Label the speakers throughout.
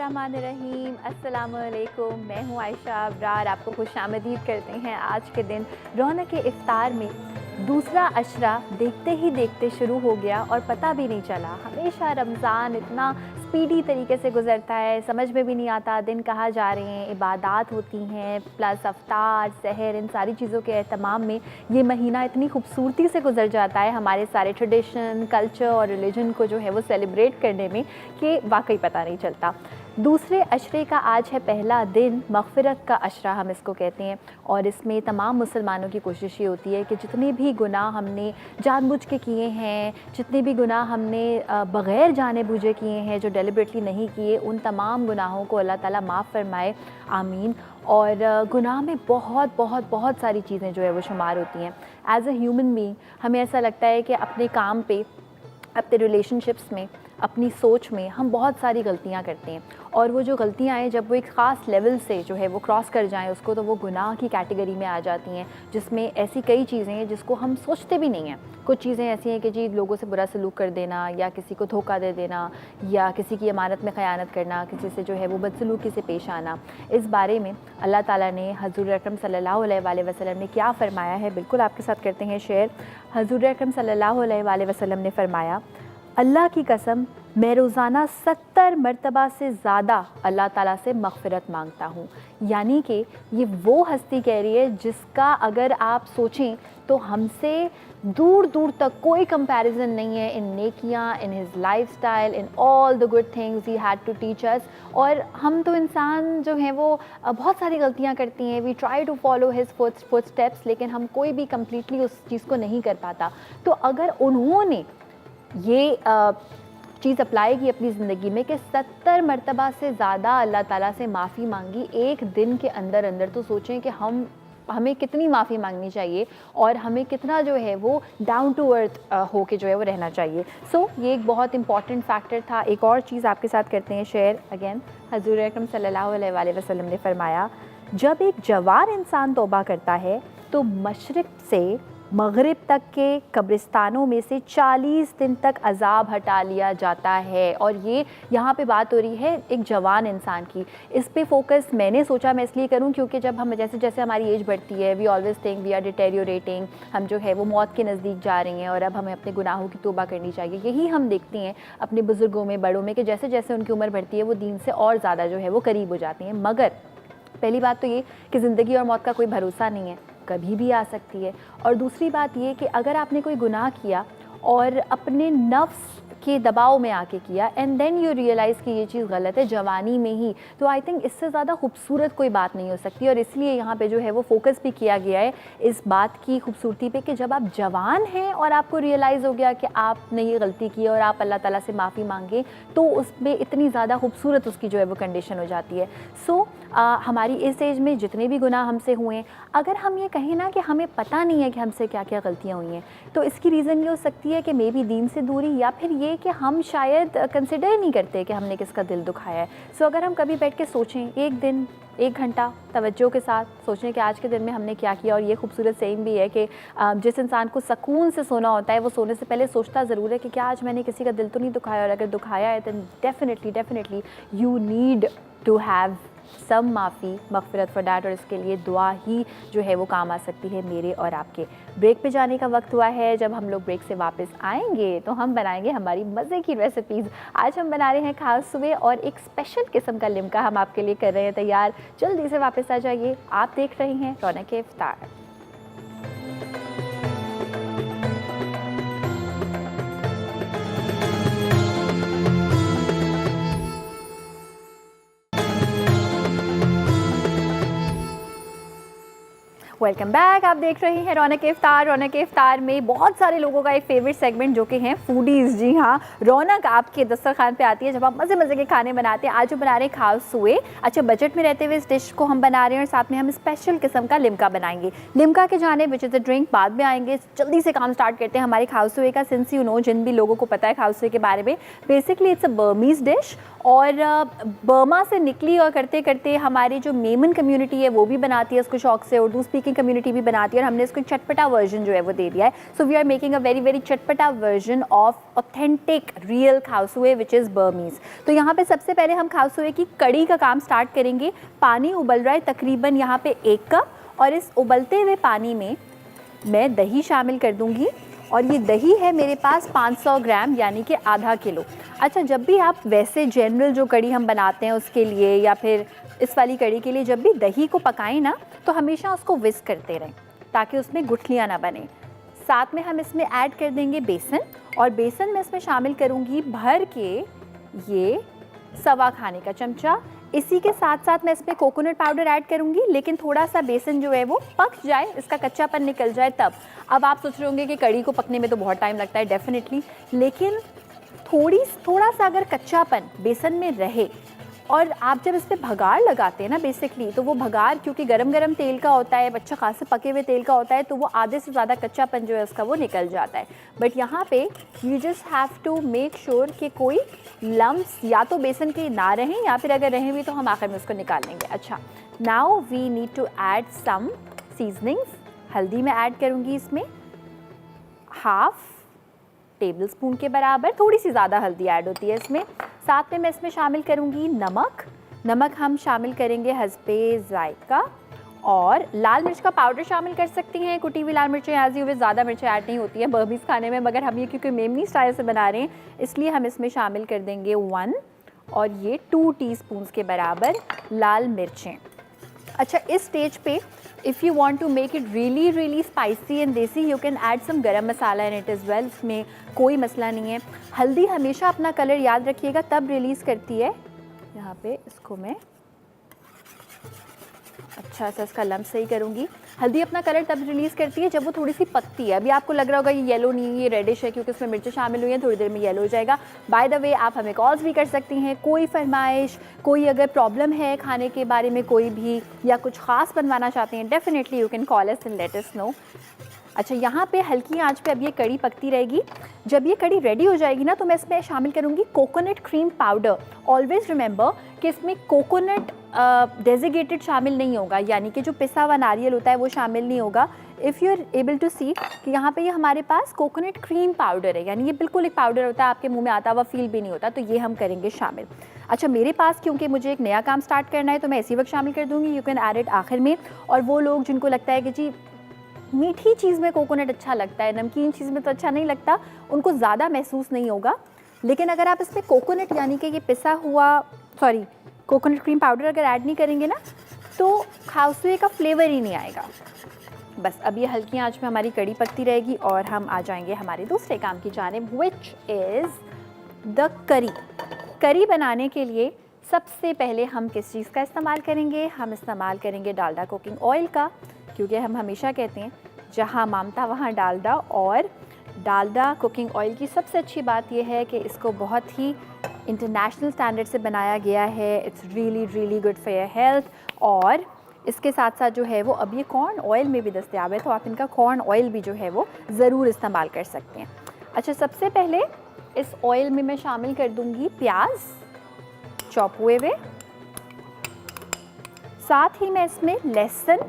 Speaker 1: बिस्मिल्लाहिर्रहमानिर्रहीम, अस्सलामुअलैकुम। मैं हूँ आयशा अबरार, आपको खुशामदीद करते हैं। आज के दिन रौनक इफ्तार में दूसरा अशरा देखते ही देखते शुरू हो गया और पता भी नहीं चला। हमेशा रमज़ान इतना स्पीडी तरीके से गुज़रता है, समझ में भी नहीं आता दिन कहाँ जा रहे हैं। इबादात होती हैं प्लस अफ्तार सहर, इन सारी चीज़ों के एहतमाम में ये महीना इतनी खूबसूरती से गुज़र जाता है हमारे सारे ट्रेडिशन, कल्चर और रिलीजन को जो है वो सेलिब्रेट करने में, कि वाकई पता नहीं चलता। दूसरे अशरे का आज है पहला दिन, मग़फ़िरत का अशरा हम इसको कहते हैं। और इसमें तमाम मुसलमानों की कोशिश ये होती है कि जितने भी गुनाह हमने जानबूझ के किए हैं, जितने भी गुनाह हमने बग़ैर जाने बूझे किए हैं, जो डेलिबरेटली नहीं किए, उन तमाम गुनाहों को अल्लाह ताला माफ़ फ़रमाए, आमीन। और गुनाह में बहुत बहुत बहुत सारी चीज़ें जो है वो शुमार होती हैं। एज़ अ ह्यूमन बीइंग हमें ऐसा लगता है कि अपने काम पे, अपने रिलेशनशिप्स में, अपनी सोच में हम बहुत सारी गलतियाँ करते हैं। और वो जो गलतियाँ हैं जब वो एक ख़ास लेवल से जो है वो क्रॉस कर जाएँ उसको, तो वो गुनाह की कैटेगरी में आ जाती हैं, जिसमें ऐसी कई चीज़ें हैं जिसको हम सोचते भी नहीं हैं। कुछ चीज़ें ऐसी हैं कि जी लोगों से बुरा सलूक कर देना, या किसी को धोखा दे देना, या किसी की अमानत में ख़यानत करना, किसी से जो है वो बदसलूकी से पेश आना। इस बारे में अल्लाह ताला ने हज़ूर अकरम सल्लल्लाहु अलैहि वसल्लम ने क्या फ़रमाया है, बिल्कुल आपके साथ करते हैं शेयर। हज़ूर अकरम सल्लल्लाहु अलैहि वसल्लम ने फ़रमाया, अल्लाह की कसम, मैं रोज़ाना 70 मरतबा से ज़्यादा अल्लाह ताला से मग़फ़िरत मांगता हूँ। यानी कि ये वो हस्ती कह रही है जिसका अगर आप सोचें तो हमसे दूर दूर तक कोई कंपैरिजन नहीं है इन नेकियां, in his lifestyle, in all the good things he had to teach us. और हम तो इंसान जो हैं वो बहुत सारी गलतियां करती हैं। We try to follow his footsteps, लेकिन हम कोई भी कम्प्लीटली उस चीज़ को नहीं कर पाता। तो अगर उन्होंने ये चीज़ अप्लाई की अपनी ज़िंदगी में कि 70 मरतबा से ज़्यादा अल्लाह ताला से माफ़ी मांगी एक दिन के अंदर अंदर, तो सोचें कि हमें कितनी माफ़ी मांगनी चाहिए और हमें कितना जो है वो डाउन टू अर्थ हो के जो है वो रहना चाहिए। सो ये एक बहुत इंपॉर्टेंट फैक्टर था। एक और चीज़ आपके साथ करते हैं शेयर अगेन। हज़ूर अकरम सल्लल्लाहु अलैहि वसल्लम ने फ़रमाया, जब एक जवान इंसान तौबा करता है तो मशरिक़ से मग़रिब तक के कब्रिस्तानों में से 40 दिन तक अज़ाब हटा लिया जाता है। और ये यहाँ पे बात हो रही है एक जवान इंसान की। इस पे फोकस मैंने सोचा मैं इसलिए करूँ क्योंकि जब हम जैसे जैसे हमारी एज बढ़ती है, we always think we are deteriorating, हम जो है वो मौत के नज़दीक जा रही हैं और अब हमें अपने गुनाहों की तौबा करनी चाहिए। यही हम देखते हैं अपने बुज़ुर्गों में, बड़ों में, कि जैसे जैसे उनकी उम्र बढ़ती है वो दीन से और ज़्यादा जो है वो करीब हो जाती हैं। मगर पहली बात तो ये कि ज़िंदगी और मौत का कोई भरोसा नहीं है, कभी भी आ सकती है। और दूसरी बात ये कि अगर आपने कोई गुनाह किया और अपने नफ्स के दबाव में आके किया एंड देन यू रियलाइज़ कि ये चीज़ गलत है जवानी में ही, तो आई थिंक इससे ज़्यादा खूबसूरत कोई बात नहीं हो सकती। और इसलिए यहाँ पे जो है वो फोकस भी किया गया है इस बात की खूबसूरती पे कि जब आप जवान हैं और आपको रियलाइज़ हो गया कि आपने ये गलती की और आप अल्लाह ताला से माफ़ी मांगे, तो उसमें इतनी ज़्यादा खूबसूरत उसकी जो है वो कंडीशन हो जाती है। सो हमारी इस एज में जितने भी गुनाह हमसे हुए हैं, अगर हम ये कहें ना कि हमें पता नहीं है कि हमसे क्या क्या गलतियाँ हुई हैं, तो इसकी रीज़न ये हो सकती है कि मे बी दीन से दूरी, या फिर ये कि हम शायद कंसिडर नहीं करते कि हमने किसका दिल दुखाया है। सो अगर हम कभी बैठ के सोचें, एक दिन 1 घंटा तवज्जो के साथ सोचें कि आज के दिन में हमने क्या किया। और ये खूबसूरत सेइंग भी है कि जिस इंसान को सुकून से सोना होता है वो सोने से पहले सोचता ज़रूर है कि क्या आज मैंने किसी का दिल तो नहीं दुखाया, और अगर दुखाया है then definitely you need to have some माफ़ी, मग़फ़िरत फॉर डैट। और इसके लिए दुआ ही जो है वो काम आ सकती है मेरे और आपके। ब्रेक पे जाने का वक्त हुआ है। जब हम लोग ब्रेक से वापस आएंगे तो हम बनाएंगे हमारी मज़े की रेसिपीज़। आज हम बना रहे हैं खास सुबह और एक स्पेशल किस्म का लिमका हम आपके लिए कर रहे हैं तैयार। जल्दी से वापस आ जाइए। आप देख रहे हैं रौनक इफ्तार। Welcome back. आप देख रहे हैं रौनक इफ्तार। रौनक इफ्तार में बहुत सारे लोगों का एक फेवरेट सेगमेंट जो कि हैं फूडीज़। जी हाँ, रौनक आपके दस्तरखान पे आती है जब आप मज़े मज़े के खाने बनाते हैं। आज हम बना रहे हैं खास सुए। अच्छा, बजट में रहते हुए इस डिश को हम बना रहे हैं और साथ में हम स्पेशल किस्म का लिमका बनाएंगे। लिमका के जाने विच इज़ अ ड्रिंक बाद में आएंगे। जल्दी से काम स्टार्ट करते हैं हमारे खास सुए का। सिंस यू नो, जिन भी लोगों को पता है खास सुए के बारे में, basically it's a Burmese dish और बर्मा से निकली और करते करते हमारी जो मेमन कम्युनिटी है वो भी बनाती है इसको शौक से, उर्दू स्पीकिंग कम्युनिटी भी बनाती है, और हमने इसको चटपटा वर्जन जो है वो दे दिया है. So we are making a very very chatpata version of authentic real khao suey which is Burmese. तो यहाँ पे सबसे पहले हम खाउसुए की कड़ी का काम स्टार्ट करेंगे. पानी उबल रहा है तकरीबन यहाँ पे 1 कप, और इस उबलते हुए पानी में मैं दही शामिल कर दूँगी. और ये दही है मेरे पास 500 ग्राम यानी कि आधा किलो. अच्छा, जब भी आप वैसे जनरल जो कड़ी हम बनाते हैं उसके लिए या फिर इस वाली कड़ी के लिए जब भी दही को पकाएं ना, तो हमेशा उसको विस्क करते रहें ताकि उसमें गुठलियाँ ना बने. साथ में हम इसमें ऐड कर देंगे बेसन, और बेसन में इसमें शामिल करूँगी भर के ये 1.25 खाने का चमचा. इसी के साथ साथ मैं इसमें कोकोनट पाउडर ऐड करूँगी, लेकिन थोड़ा सा बेसन जो है वो पक जाए, इसका कच्चापन निकल जाए तब. अब आप सोच रहे होंगे कि कड़ी को पकने में तो बहुत टाइम लगता है, डेफिनेटली, लेकिन थोड़ा सा अगर कच्चापन बेसन में रहे और आप जब इस पर भगार लगाते हैं ना बेसिकली, तो वो भगार क्योंकि गरम गरम तेल का होता है, अच्छा खासे पके हुए तेल का होता है, तो वो आधे से ज़्यादा कच्चापन जो है उसका वो निकल जाता है. बट यहाँ पे you just have to make sure कि कोई लम्ब्स या तो बेसन के ना रहें, या फिर अगर रहें भी तो हम आखिर में उसको निकाल लेंगे. अच्छा, now we need to add some seasonings. हल्दी मैं ऐड करूँगी इसमें 1/2 टेबल स्पून के बराबर, थोड़ी सी ज़्यादा हल्दी ऐड होती है इसमें. साथ में मैं इसमें शामिल करूँगी नमक हम शामिल करेंगे हस्बे जायका, और लाल मिर्च का पाउडर शामिल कर सकती हैं. कुटी हुई लाल मिर्चें एज यूजुअल, ज़्यादा मिर्चें ऐड नहीं होती है बर्मीज़ खाने में, मगर हम ये क्योंकि मेमनी स्टाइल से बना रहे हैं इसलिए हम इसमें शामिल कर देंगे 1 और ये 2 टीस्पून्स के बराबर लाल मिर्चें. अच्छा, इस स्टेज पे if you want to make it really really spicy and desi, you can add some garam masala in it as well. इसमें कोई मसला नहीं है. हल्दी हमेशा अपना कलर याद रखिएगा तब रिलीज़ करती है. यहाँ पे इसको मैं अच्छा सा इसका लम्ब सही करूँगी. हल्दी अपना कलर तब रिलीज़ करती है जब वो थोड़ी सी पकती है. अभी आपको लग रहा होगा ये येलो नहीं, ये रेडिश है क्योंकि इसमें मिर्चें शामिल हुई हैं, थोड़ी देर में येलो हो जाएगा. बाय द वे, आप हमें कॉल्स भी कर सकती हैं. कोई फरमाइश, कोई अगर प्रॉब्लम है खाने के बारे में कोई भी, या कुछ ख़ास बनवाना चाहते हैं, definitely you can call us and let us know. अच्छा, यहाँ पे हल्की आंच पे अब ये कड़ी पकती रहेगी. जब ये कड़ी रेडी हो जाएगी ना, तो मैं इसमें शामिल करूँगी coconut cream powder. Always remember कि इसमें कोकोनट डेजिगेटेड शामिल नहीं होगा, यानी कि जो पिसा हुआ नारियल होता है वो शामिल नहीं होगा. If you are able to see कि यहाँ पे ये हमारे पास कोकोनट क्रीम पाउडर है, यानी ये बिल्कुल एक पाउडर होता है, आपके मुंह में आता हुआ फील भी नहीं होता, तो ये हम करेंगे शामिल. अच्छा, मेरे पास क्योंकि मुझे एक नया काम स्टार्ट करना है तो मैं इसी वक्त शामिल कर दूँगी. यू कैन ऐड इट आखिर में. और वो लोग जिनको लगता है कि जी मीठी चीज़ में कोकोनट अच्छा लगता है, नमकीन चीज़ में तो अच्छा नहीं लगता, उनको ज़्यादा महसूस नहीं होगा. लेकिन अगर आप इसमें कोकोनट यानी कि ये पिसा हुआ कोकोनट क्रीम पाउडर अगर ऐड नहीं करेंगे ना, तो खाउसुए का फ्लेवर ही नहीं आएगा. बस अब ये हल्की आंच में हमारी कड़ी पकती रहेगी और हम आ जाएंगे हमारे दूसरे काम की जानिब, विच इज़ द करी. करी बनाने के लिए सबसे पहले हम किस चीज़ का इस्तेमाल करेंगे? हम इस्तेमाल करेंगे डालडा कुकिंग ऑयल का, क्योंकि हम हमेशा कहते हैं जहाँ मामता वहाँ डालडा. और डालडा कुकिंग ऑयल की सबसे अच्छी बात यह है कि इसको बहुत ही इंटरनेशनल स्टैंडर्ड से बनाया गया है. It's really really good for your health. और इसके साथ साथ जो है वो अब ये कॉर्न ऑयल में भी दस्तयाब है, तो आप इनका कॉर्न ऑयल भी जो है वो ज़रूर इस्तेमाल कर सकते हैं. अच्छा, सबसे पहले इस ऑयल में मैं शामिल कर दूँगी प्याज चॉप हुए हुए. साथ ही मैं इसमें लहसुन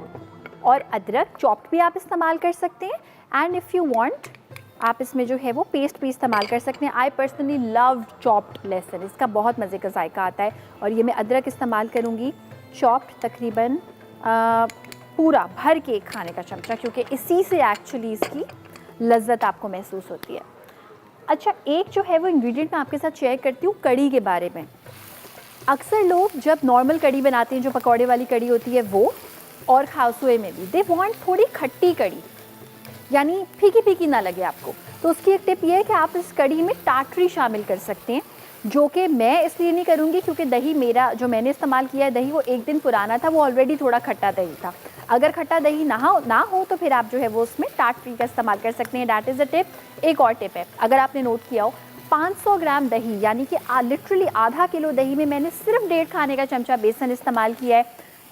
Speaker 1: और अदरक चॉप्ड भी आप इस्तेमाल कर सकते हैं. एंड इफ़ यू वांट आप इसमें जो है वो पेस्ट भी इस्तेमाल कर सकते हैं. आई पर्सनली लव चॉप्ड लहसुन, इसका बहुत मज़े का जायका आता है. और ये मैं अदरक इस्तेमाल करूँगी चॉप्ड तकरीबन पूरा भर के 1 खाने का चमचा, क्योंकि इसी से एक्चुअली इसकी लज्जत आपको महसूस होती है. अच्छा, एक जो है वो इंग्रेडिएंट मैं आपके साथ शेयर करती हूँ कड़ी के बारे में. अक्सर लोग जब नॉर्मल कड़ी बनाते हैं, जो पकौड़े वाली कड़ी होती है वो, और खाउसुए में भी दे वांट थोड़ी खट्टी कड़ी, यानी फीकी फीकी ना लगे आपको. तो उसकी एक टिप ये है कि आप इस कड़ी में टाटरी शामिल कर सकते हैं, जो कि मैं इसलिए नहीं करूँगी क्योंकि दही मेरा जो मैंने इस्तेमाल किया है दही वो 1 दिन पुराना था, वो ऑलरेडी थोड़ा खट्टा दही था. अगर खट्टा दही ना हो तो फिर आप जो है वो उसमें टाटरी का इस्तेमाल कर सकते हैं. That is a tip. एक और टिप है, अगर आपने नोट किया हो, 500 ग्राम दही यानी कि लिटरली आधा किलो दही में मैंने सिर्फ 1.5 खाने का चमचा बेसन इस्तेमाल किया है.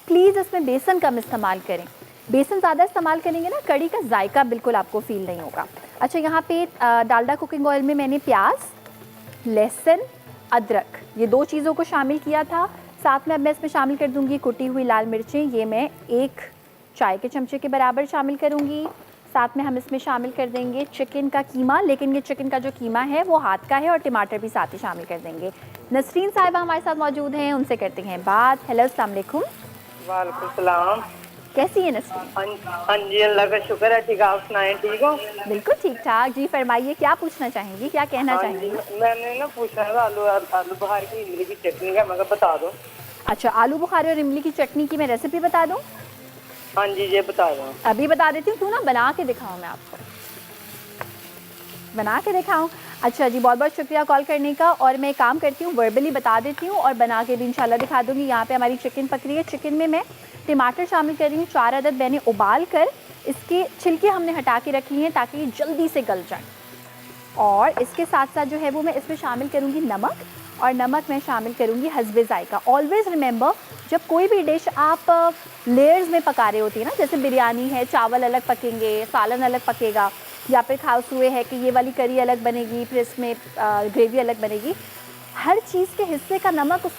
Speaker 1: प्लीज़ इसमें बेसन कम इस्तेमाल करें. बेसन ज़्यादा इस्तेमाल करेंगे ना, कड़ी का जायका बिल्कुल आपको फील नहीं होगा. अच्छा, यहाँ पे डालडा कुकिंग ऑयल में मैंने प्याज, लहसुन, अदरक ये 2 चीज़ों को शामिल किया था। साथ में अब मैं इसमें शामिल कर दूँगी कुटी हुई लाल मिर्चें, ये मैं 1 चाय के चमचे के बराबर शामिल करूँगी। साथ में हम इसमें शामिल कर देंगे चिकन का कीमा, लेकिन ये चिकन का जो कीमा है वो हाथ का है, और टमाटर भी साथ ही शामिल कर देंगे। नसरीन साहिबा हमारे साथ मौजूद हैं, उनसे करते हैं बात। हेलो, अस्सलाम वालेकुम।
Speaker 2: वालेकुम सलाम।
Speaker 1: कैसी है नसरीन?
Speaker 2: हाँ जी, अल्लाह का शुक्र है, ठीक। आप सुनाएं, ठीक हो?
Speaker 1: बिल्कुल ठीक ठाक जी। फरमाइए, क्या पूछना चाहेंगी, क्या कहना
Speaker 2: हाँ जी,
Speaker 1: चाहेंगी?
Speaker 2: मैंने ना पूछा था आलू आलू बुखारे की इमली की चटनी का, मैं बता दो।
Speaker 1: अच्छा, आलू बुखारे और इमली की चटनी की मैं रेसिपी बता दूं?
Speaker 2: हाँ जी, ये बता दो।
Speaker 1: अभी बता देती हूँ, क्यों ना बना के दिखाऊँ मैं आपको, बना के दिखाऊँ। अच्छा जी, बहुत बहुत शुक्रिया कॉल करने का। और मैं काम करती हूँ, वर्बली बता देती हूँ और बना के भी इंशाल्लाह दिखा दूँगी। यहाँ पे हमारी चिकन पक रही है। चिकन में मैं टमाटर शामिल कर रही हूँ 4 अदद। मैंने उबाल कर इसके छिलके हमने हटा के रख लिए हैं ताकि ये जल्दी से गल जाए। और इसके साथ साथ जो है वो मैं इसमें शामिल करूँगी नमक, और नमक मैं शामिल करूँगी हस्बे ज़ायका। ऑलवेज़ रिमेंबर, जब कोई भी डिश आप लेयर्स में पका रहे होती है ना, जैसे बिरयानी है, चावल अलग पकेंगे, सालन अलग पकेगा, या फिर खास हुए है कि ये वाली करी अलग बनेगी, फिर इसमें ग्रेवी अलग बनेगी, हर चीज़ के हिस्से का नमक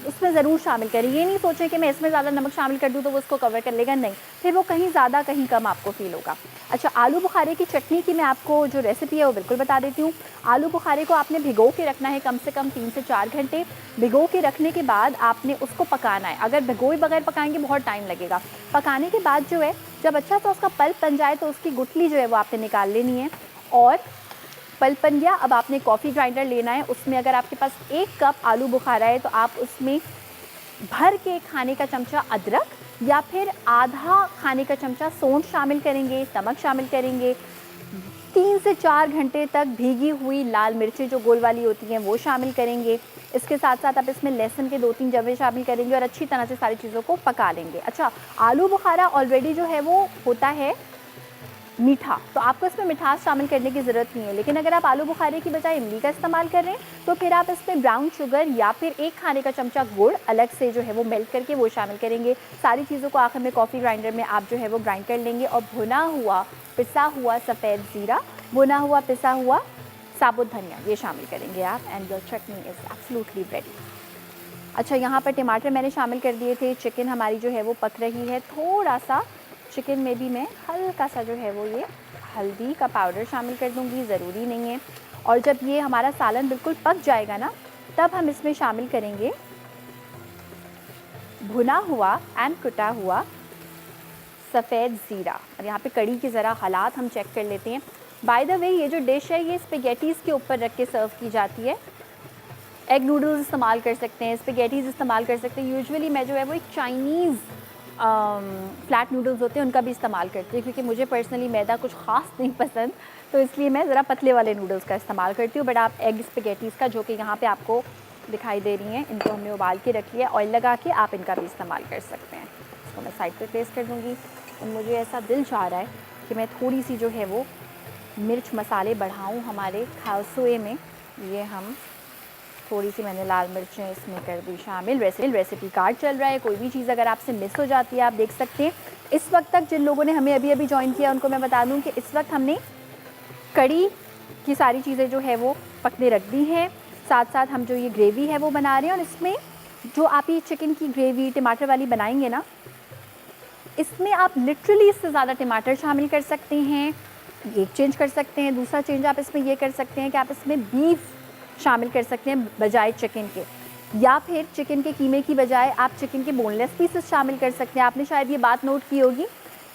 Speaker 1: उसमें ज़रूर शामिल करें। ये नहीं सोचें कि मैं इसमें ज़्यादा नमक शामिल कर दूँ तो वो उसको कवर कर लेगा, नहीं, फिर वो कहीं ज़्यादा कहीं कम आपको फ़ील होगा। अच्छा, आलू बुखारे की चटनी की मैं आपको जो रेसिपी है वो बिल्कुल बता देती हूँ। आलू बुखारे को आपने भिगो के रखना है कम से कम 3 से 4 घंटे। भिगो के रखने के बाद आपने उसको पकाना है। अगर भिगोए बगैर पकाएंगे बहुत टाइम लगेगा। पकाने के बाद जो है, जब अच्छा सा उसका पल्प बन जाए तो उसकी गुठली जो है वो आपने निकाल लेनी है। और पल्प बन गया, अब आपने कॉफ़ी ग्राइंडर लेना है। उसमें अगर आपके पास 1 कप आलू बुखारा है तो आप उसमें भर के खाने का चमचा अदरक या फिर आधा खाने का चमचा सौंठ शामिल करेंगे, नमक शामिल करेंगे। 3 से 4 घंटे तक भीगी हुई लाल मिर्चें जो गोल वाली होती हैं वो शामिल करेंगे। इसके साथ साथ आप इसमें लहसुन के 2-3 जवे शामिल करेंगे और अच्छी तरह से सारी चीज़ों को पका लेंगे। अच्छा, आलू बुखारा ऑलरेडी जो है वो होता है मीठा, तो आपको इसमें मिठास शामिल करने की ज़रूरत नहीं है। लेकिन अगर आप आलू बुखारे की बजाय इमली का इस्तेमाल कर रहे हैं तो फिर आप इसमें ब्राउन शुगर या फिर 1 खाने का चमचा गुड़ अलग से जो है वो मेल्ट करके वो शामिल करेंगे। सारी चीज़ों को आखिर में कॉफ़ी ग्राइंडर में आप जो है वो ग्राइंड कर लेंगे। और भुना हुआ पिसा हुआ सफ़ेद ज़ीरा, भुना हुआ पिसा हुआ साबुत धनिया, ये शामिल करेंगे आप, and your chutney is absolutely ready. अच्छा, यहाँ पर टमाटर मैंने शामिल कर दिए थे। चिकन हमारी जो है वो पक रही है। थोड़ा सा चिकन में भी मैं हल्का सा जो है वो ये हल्दी का पाउडर शामिल कर दूंगी, ज़रूरी नहीं है। और जब ये हमारा सालन बिल्कुल पक जाएगा ना, तब हम इसमें शामिल करेंगे भुना हुआ एंड कुटा हुआ सफ़ेद ज़ीरा। और यहाँ पे कड़ी के ज़रा हालात हम चेक कर लेते हैं। बाय द वे, ये जो डिश है ये स्पेगेटीज़ के ऊपर रख के सर्व की जाती है। एग नूडल्स इस्तेमाल कर सकते हैं, स्पेगेटीज़ इस्तेमाल कर सकते हैं। यूजुअली मैं जो है वो एक चाइनीज़ फ्लैट नूडल्स होते हैं उनका भी इस्तेमाल करती हूँ, क्योंकि मुझे पर्सनली मैदा कुछ ख़ास नहीं पसंद, तो इसलिए मैं ज़रा पतले वाले नूडल्स का इस्तेमाल करती हूँ। बट आप एग स्पेगेटीज़ का, जो कि यहाँ पे आपको दिखाई दे रही हैं, इनको हमने उबाल के रख लिया, ऑयल लगा के आप इनका भी इस्तेमाल कर सकते हैं। इसको मैं साइड पे प्लेस कर दूँगी। और मुझे ऐसा दिल चाह रहा है कि मैं थोड़ी सी जो है वो मिर्च मसाले बढ़ाऊँ हमारे खाउसुए में। ये हम थोड़ी सी मैंने लाल मिर्चें इसमें कर दी शामिल। रेसिपी कार्ड चल रहा है, कोई भी चीज़ अगर आपसे मिस हो जाती है आप देख सकते हैं। इस वक्त तक जिन लोगों ने हमें अभी अभी ज्वाइन किया उनको मैं बता दूं कि इस वक्त हमने कड़ी की सारी चीज़ें जो है वो पकने रख दी हैं। साथ साथ हम जो ये ग्रेवी है वो बना रहे हैं, और इसमें जो आप ये चिकन की ग्रेवी टमाटर वाली बनाएंगे ना, इसमें आप लिटरली इससे ज़्यादा टमाटर शामिल कर सकते हैं। एक चेंज कर सकते हैं। दूसरा चेंज आप इसमें ये कर सकते हैं कि आप इसमें बीफ शामिल कर सकते हैं बजाय चिकन के, या फिर चिकन के कीमे की बजाय आप चिकन के बोनलेस पीसेस शामिल कर सकते हैं। आपने शायद ये बात नोट की होगी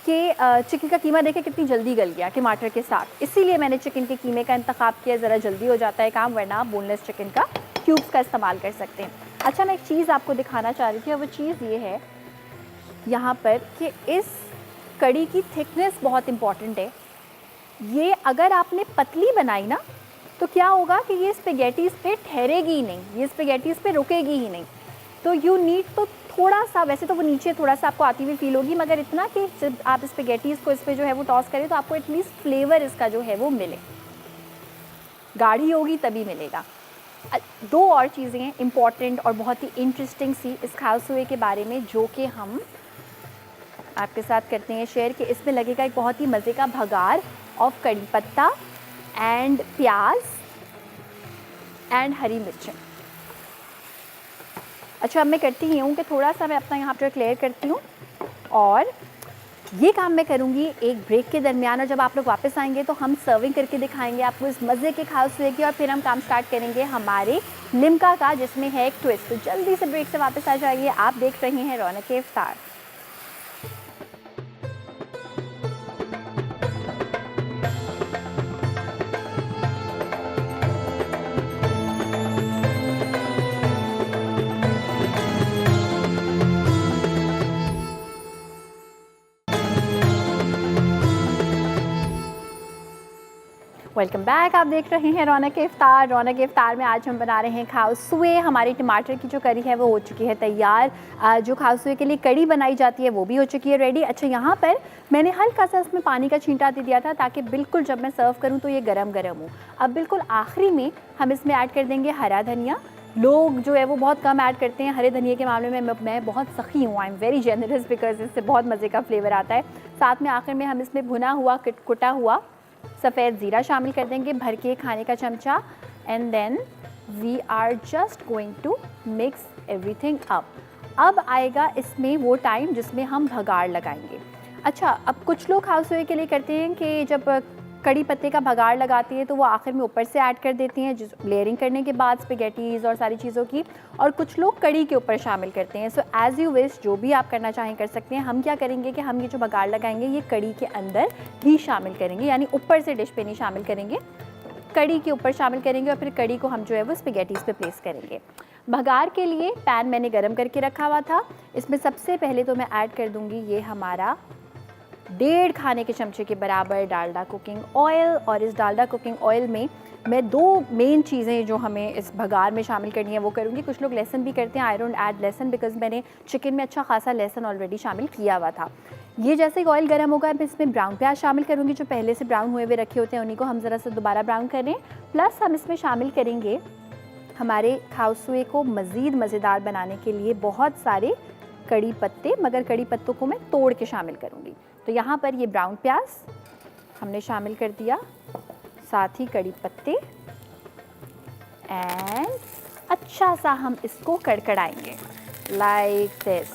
Speaker 1: कि चिकन का कीमा देखें कितनी जल्दी गल गया टमाटर के साथ, इसीलिए मैंने चिकन के कीमे का इंतखाब किया, ज़रा जल्दी हो जाता है काम, वरना आप बोनलेस चिकन का क्यूब्स का इस्तेमाल कर सकते हैं। अच्छा, मैं एक चीज़ आपको दिखाना चाह रही थी, और वो चीज़ ये है यहाँ पर कि इस कड़ी की थिकनेस बहुत इम्पॉर्टेंट है। ये अगर आपने पतली बनाई ना तो क्या होगा कि ये स्पेगेटीज़ पे ठहरेगी ही नहीं, ये स्पेगेटीज़ पे रुकेगी ही नहीं। तो यू नीड तो थोड़ा सा, वैसे तो वो नीचे थोड़ा सा आपको आती हुई फील होगी, मगर इतना कि जब आप स्पेगेटीज़ को इस पर जो है वो टॉस करें तो आपको एटलीस्ट फ्लेवर इसका जो है वो मिले। गाढ़ी होगी तभी मिलेगा। 2 और चीज़ें हैं इम्पॉर्टेंट और बहुत ही इंटरेस्टिंग सी इस खाउसुए के बारे में, जो कि हम आपके साथ करते हैं शेयर, कि इसमें लगेगा एक बहुत ही मज़े का भगार ऑफ कड़ी पत्ता एंड प्याज एंड हरी मिर्चें। अच्छा, अब मैं करती ही हूँ कि थोड़ा सा मैं अपना यहाँ पर क्लियर करती हूँ, और ये काम मैं करूँगी एक ब्रेक के दरमियान, और जब आप लोग वापस आएंगे तो हम सर्विंग करके दिखाएंगे आपको इस मज़े के खाउसुए की, और फिर हम काम स्टार्ट करेंगे हमारे लिम्का का, जिसमें है एक ट्विस्ट। तो जल्दी से ब्रेक से वापस आ जाइए। आप देख रहे हैं रौनक इफ्तार। Welcome back. आप देख रहे हैं रौनक इफ्तार। रौनक इफ्तार में आज हम बना रहे हैं खाउसुए। हमारी टमाटर की जो करी है वो हो चुकी है तैयार। जो खाउसुए के लिए कड़ी बनाई जाती है वो भी हो चुकी है रेडी। अच्छा, यहाँ पर मैंने हल्का सा इसमें पानी का छींटा दे दिया था ताकि बिल्कुल जब मैं सर्व करूँ तो ये गरम गरम हो। अब बिल्कुल आखिरी में हम इसमें ऐड कर देंगे हरा धनिया। लोग जो है वो बहुत कम ऐड करते हैं हरे धनिया के मामले में, मैं बहुत सखी हूँ। I am very generous because इससे बहुत मज़े का फ्लेवर आता है। साथ में आखिर में हम इसमें भुना हुआ कुटा हुआ सफ़ेद ज़ीरा शामिल कर देंगे, भर के खाने का चमचा। And then we are just going to mix everything up. अब आएगा इसमें वो टाइम जिसमें हम भगाड़ लगाएंगे। अच्छा, अब कुछ लोग खाउसुए के लिए करते हैं कि जब कड़ी पत्ते का भगाड़ लगाती है तो वो आखिर में ऊपर से ऐड कर देती हैं, जिस लेयरिंग करने के बाद स्पेगेटीज़ और सारी चीज़ों की, और कुछ लोग कड़ी के ऊपर शामिल करते हैं। सो एज़ यू विश, जो भी आप करना चाहें कर सकते हैं। हम क्या करेंगे कि हम ये जो भगाड़ लगाएंगे ये कड़ी के अंदर ही शामिल करेंगे, यानी ऊपर से डिश पे नहीं शामिल करेंगे, कड़ी के ऊपर शामिल करेंगे, और फिर कड़ी को हम जो है वो स्पेगेटीज़ पे प्लेस करेंगे। भगाड़ के लिए पैन मैंने गर्म करके रखा हुआ था। इसमें सबसे पहले तो मैं ऐड कर दूँगी ये हमारा 1.5 खाने के चमचे के बराबर डालडा कुकिंग ऑयल। और इस डालडा कुकिंग ऑयल में मैं 2 मेन चीज़ें जो हमें इस भगार में शामिल करनी है वो करूँगी। कुछ लोग लहसुन भी करते हैं। आई डोंट ऐड लहसुन बिकॉज मैंने चिकन में अच्छा खासा लहसुन ऑलरेडी शामिल किया हुआ था। ये जैसे ही ऑयल गर्म होगा मैं इसमें ब्राउन प्याज शामिल करूँगी। जो पहले से ब्राउन हुए हुए रखे होते हैं उन्हीं को हम ज़रा सा दोबारा ब्राउन करें। प्लस हम इसमें शामिल करेंगे हमारे खाउसुए को मज़ीद मज़ेदार बनाने के लिए बहुत सारे कड़ी पत्ते, मगर कड़ी पत्तों को मैं तोड़ के शामिल करूँगी। तो यहाँ पर ये ब्राउन प्याज हमने शामिल कर दिया, साथ ही कड़ी पत्ते, एंड अच्छा सा हम इसको कड़कड़ाएंगे like this.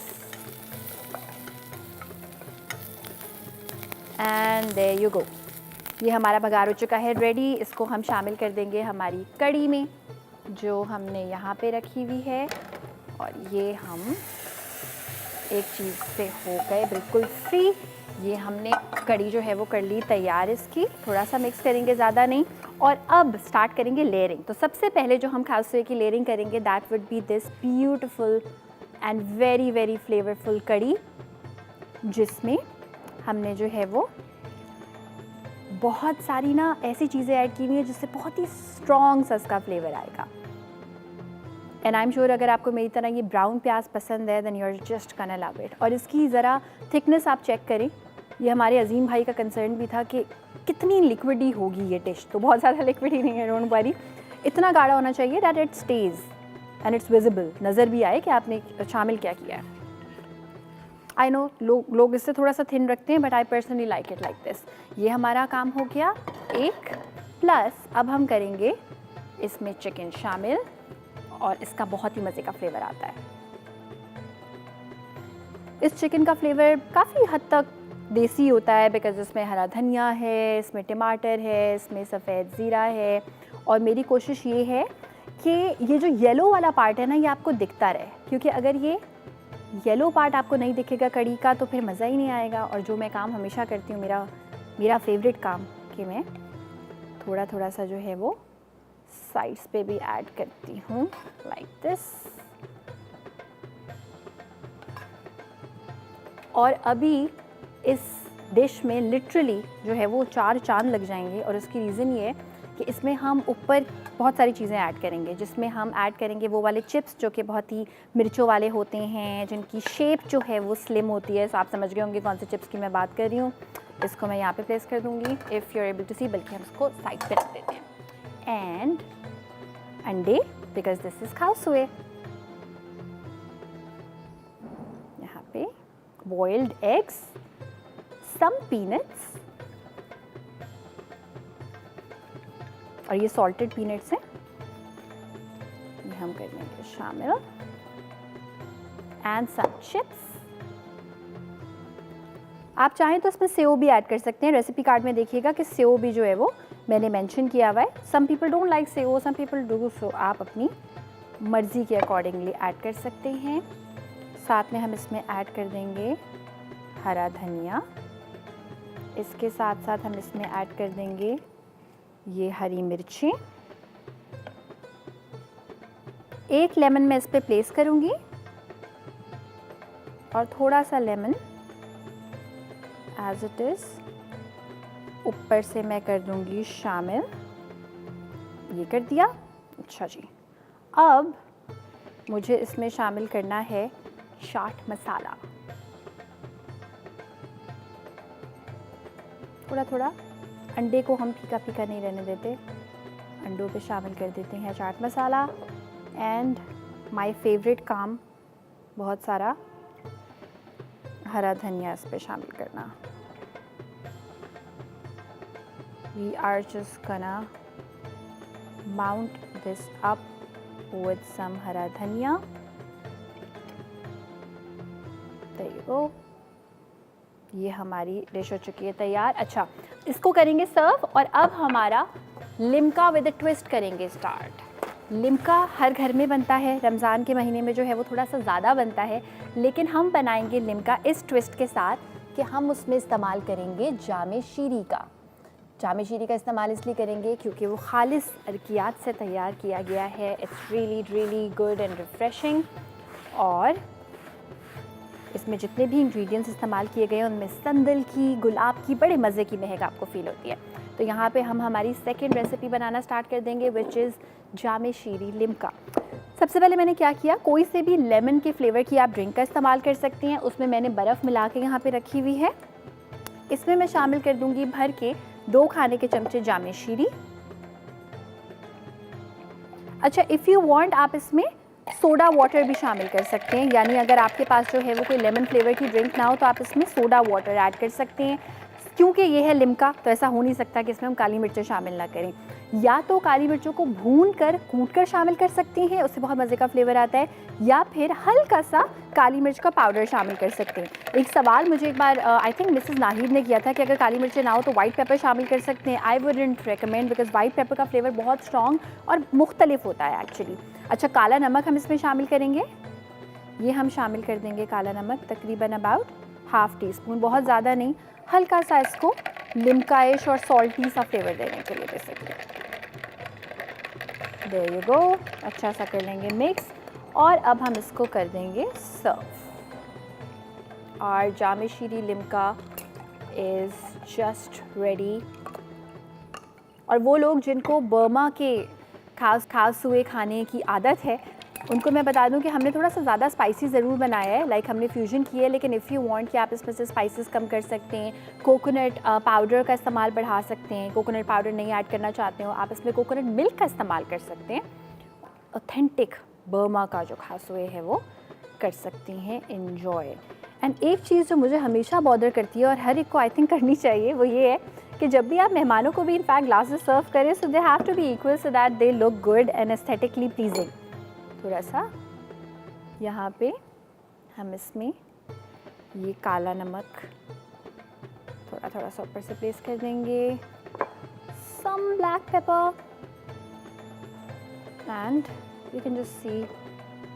Speaker 1: And there you go. ये हमारा भगार हो चुका है रेडी। इसको हम शामिल कर देंगे हमारी कड़ी में जो हमने यहाँ पे रखी हुई है, और ये हम एक चीज़ से हो गए बिल्कुल फ्री। ये हमने कड़ी जो है वो कर ली तैयार इसकी। थोड़ा सा मिक्स करेंगे, ज़्यादा नहीं। और अब स्टार्ट करेंगे लेयरिंग। तो सबसे पहले जो हम खाउसुए की लेयरिंग करेंगे that would be this beautiful and very very flavourful कड़ी, जिसमें हमने जो है वो बहुत सारी ना ऐसी चीज़ें ऐड की हुई हैं जिससे बहुत ही स्ट्रॉन्ग सा इसका फ्लेवर आएगा। एंड आई एम श्योर अगर आपको मेरी तरह ये ब्राउन प्याज पसंद है then you are just gonna love it. और इसकी ज़रा थिकनेस आप चेक करें। ये हमारे अजीम भाई का कंसर्न भी था कि कितनी लिक्विडी होगी ये डिश। तो बहुत ज़्यादा लिक्विडी नहीं है, डोंट वरी। इतना गाढ़ा होना चाहिए that it stage and it's visible, नज़र भी आए कि आपने शामिल क्या किया है। आई नो लोग इससे थोड़ा सा थिन रखते हैं, but I personally like it like this. ये हमारा काम हो गया एक। प्लस अब हम करेंगे इसमें चिकन शामिल, और इसका बहुत ही मज़े का फ्लेवर आता है। इस चिकन का फ्लेवर काफ़ी हद तक देसी होता है बिकॉज इसमें हरा धनिया है, इसमें टमाटर है, इसमें सफ़ेद ज़ीरा है। और मेरी कोशिश ये है कि ये जो येलो वाला पार्ट है ना ये आपको दिखता रहे, क्योंकि अगर ये येलो पार्ट आपको नहीं दिखेगा कड़ी का तो फिर मज़ा ही नहीं आएगा। और जो मैं काम हमेशा करती हूँ, मेरा फेवरेट काम, कि मैं थोड़ा थोड़ा सा जो है वो साइड्स पे भी ऐड करती हूँ लाइक दिस। और अभी इस डिश में लिटरली जो है वो 4 चांद लग जाएंगे। और उसकी रीज़न ये है कि इसमें हम ऊपर बहुत सारी चीज़ें ऐड करेंगे, जिसमें हम ऐड करेंगे वो वाले चिप्स जो कि बहुत ही मिर्चों वाले होते हैं, जिनकी शेप जो है वो स्लिम होती है। तो आप समझ गए होंगे कौन से चिप्स की मैं बात कर रही हूँ। इसको मैं यहाँ पे प्लेस कर दूँगी if you are able to see, बल्कि हम इसको साइड पे रख देते हैं। एंड अंडे, बिकॉज दिस इज खाउसुए। यहाँ पे बॉइल्ड एग्स, सम पीनट्स, और ये सॉल्टेड पीनट्स हैं, ये हम कर लेंगे शामिल। And some chips. आप चाहें तो इसमें सेव भी ऐड कर सकते हैं। रेसिपी कार्ड में देखिएगा कि सेव भी जो है वो मैंने मेंशन किया हुआ है। Some people don't like sev, some people do, so आप अपनी मर्ज़ी के अकॉर्डिंगली ऐड कर सकते हैं। साथ में हम इसमें ऐड कर देंगे हरा धनिया। इसके साथ साथ हम इसमें ऐड कर देंगे ये हरी मिर्चें। एक लेमन मैं इस पे प्लेस करूँगी और थोड़ा सा लेमन एज इट इज़ ऊपर से मैं कर दूँगी शामिल। ये कर दिया। अच्छा जी, अब मुझे इसमें शामिल करना है चाट मसाला। थोड़ा थोड़ा, अंडे को हम फीका फीका नहीं रहने देते, अंडों पे शामिल कर देते हैं chaat masala. And my favourite काम, बहुत सारा हरा धनिया इस पे शामिल करना। We are just gonna mount this up with some हरा धनिया। There you go। ये हमारी डिश हो चुकी है तैयार। अच्छा, इसको करेंगे सर्व और अब हमारा लिम्का विद अ ट्विस्ट करेंगे स्टार्ट। लिम्का हर घर में बनता है, रमज़ान के महीने में जो है वो थोड़ा सा ज़्यादा बनता है, लेकिन हम बनाएंगे लिम्का इस ट्विस्ट के साथ कि हम उसमें इस्तेमाल करेंगे जामे शीरी का। जामे शीरी का इस्तेमाल इसलिए करेंगे क्योंकि वो खालिस अरकियात से तैयार किया गया है। It's really good and refreshing. और इसमें जितने भी इंग्रेडिएंट्स इस्तेमाल किए गए हैं उनमें संदल की, गुलाब की बड़े मज़े की महक आपको फ़ील होती है। तो यहाँ पे हम हमारी सेकंड रेसिपी बनाना स्टार्ट कर देंगे, विच इज़ जामे शीरी लिम्का। सबसे पहले मैंने क्या किया, कोई से भी लेमन के फ्लेवर की आप ड्रिंक का इस्तेमाल कर सकती हैं। उसमें मैंने बर्फ़ मिला के यहाँ पे रखी हुई है। इसमें मैं शामिल कर दूँगी भर के 2 खाने के चमचे जामे शीरी। अच्छा, इफ़ यू वांट आप इसमें सोडा वाटर भी शामिल कर सकते हैं, यानी अगर आपके पास जो है वो कोई लेमन फ्लेवर की ड्रिंक ना हो तो आप इसमें सोडा वाटर ऐड कर सकते हैं। क्योंकि ये है लिम्का तो ऐसा हो नहीं सकता कि इसमें हम काली मिर्चें शामिल ना करें। या तो काली मिर्चों को भून कर कूट कर शामिल कर सकती हैं, उससे बहुत मज़े का फ्लेवर आता है, या फिर हल्का सा काली मिर्च का पाउडर शामिल कर सकते हैं। एक सवाल मुझे एक बार आई थिंक मिसेस नाहिद ने किया था कि अगर काली मिर्चें ना हो तो वाइट पेपर शामिल कर सकते हैं। I wouldn't recommend, because white paper का फ्लेवर बहुत स्ट्रॉन्ग और मुख्तलिफ होता है एक्चुअली। अच्छा, काला नमक हम इसमें शामिल करेंगे। ये हम शामिल कर देंगे काला नमक तकरीबन अबाउट ½ टीस्पून, बहुत ज़्यादा नहीं, हल्का सा इसको लिम्काइश और सॉल्टी सा फ्लेवर देने के लिए बेसिकली। देयर यू गो। अच्छा सा कर लेंगे मिक्स और अब हम इसको कर देंगे सर्व। और जामे शीरी लिम्का इज़ जस्ट रेडी। और वो लोग जिनको बर्मा के खास हुए खाने की आदत है उनको मैं बता दूं कि हमने थोड़ा सा ज़्यादा स्पाइसी ज़रूर बनाया है, लाइक हमने फ्यूजन किया है, लेकिन इफ़ यू वांट कि आप इसमें से स्पाइसेस कम कर सकते हैं, कोकोनट पाउडर का इस्तेमाल बढ़ा सकते हैं। कोकोनट पाउडर नहीं ऐड करना चाहते हो आप इसमें कोकोनट मिल्क का इस्तेमाल कर सकते हैं। ऑथेंटिक बर्मा का जो खास हुए है वो कर सकती हैं। एन्जॉय। एंड एक चीज़ जो मुझे हमेशा बॉदर करती है और हर एक को आई थिंक करनी चाहिए, वो ये है कि जब भी आप मेहमानों को भी इनफैक्ट ग्लासेस सर्व करें, so they have to be equal so that they look good and aesthetically pleasing. थोड़ा सा यहाँ पे हम इसमें ये काला नमक थोड़ा थोड़ा सा ऊपर से प्लेस कर देंगे, some black pepper, and we can just see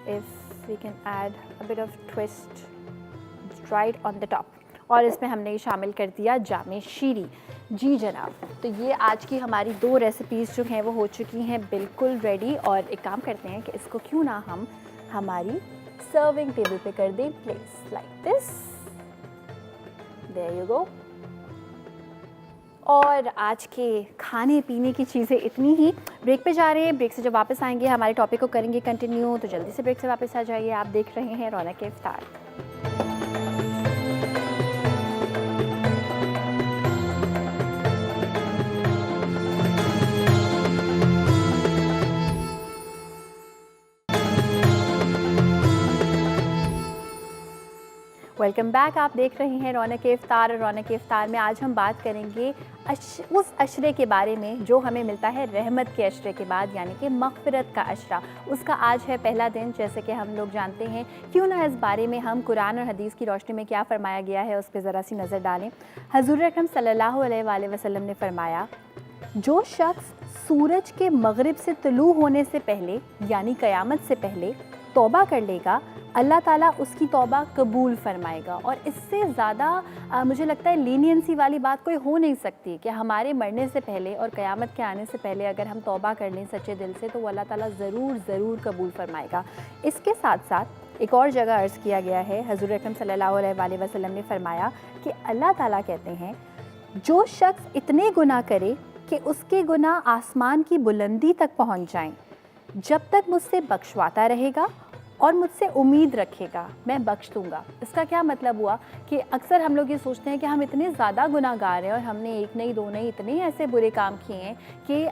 Speaker 1: if we can add a bit of twist right on the top. और इसमें हमने शामिल कर दिया जामे शीरी। जी जनाब, तो ये आज की हमारी 2 रेसिपीज़ जो हैं वो हो चुकी हैं बिल्कुल रेडी। और एक काम करते हैं कि इसको क्यों ना हम हमारी सर्विंग टेबल पे कर दें place like this. There you go. और आज के खाने पीने की चीज़ें इतनी ही। ब्रेक पे जा रहे हैं, ब्रेक से जब वापस आएंगे हमारे टॉपिक को करेंगे कंटिन्यू, तो जल्दी से ब्रेक से वापस आ जाइए। आप देख रहे हैं रौनक इफ्तार। Welcome back. आप देख रहे हैं रौनक इफ्तार और रौनक इफ्तार में आज हम बात करेंगे उस अशरे के बारे में जो हमें मिलता है रहमत के अशरे के बाद, यानी कि मग़फ़िरत का अशरा। उसका आज है पहला दिन, जैसे कि हम लोग जानते हैं। क्यों ना इस बारे में हम कुरान और हदीस की रोशनी में क्या फ़रमाया गया है उस पर ज़रा सी नज़र डालें। हज़ूर अकरम सल्लल्लाहु अलैहि वसल्लम ने फ़रमाया, जो शख्स सूरज के मग़रिब से तुलू होने से पहले यानी क़यामत से पहले तौबा कर लेगा, अल्लाह ताला उसकी तौबा कबूल फ़रमाएगा। और इससे ज़्यादा मुझे लगता है लीनियंसी वाली बात कोई हो नहीं सकती कि हमारे मरने से पहले और क़यामत के आने से पहले अगर हम तौबा कर लें सच्चे दिल से तो वो अल्लाह ताला ज़रूर कबूल फ़रमाएगा। इसके साथ साथ एक और जगह अर्ज़ किया गया है, हज़ूर अकरम सल्लल्लाहु अलैहि वसल्लम ने फ़रमाया कि अल्लाह ताला कहते हैं, जो शख्स इतने गुनाह करे कि उसके गुनाह आसमान की बुलंदी तक पहुँच जाएँ, जब तक मुझसे बख्शवाता रहेगा और मुझसे उम्मीद रखेगा मैं बख्श दूँगा। इसका क्या मतलब हुआ कि अक्सर हम लोग ये सोचते हैं कि हम इतने ज़्यादा गुनाहगार हैं और हमने एक नहीं दो नहीं इतने ऐसे बुरे काम किए हैं कि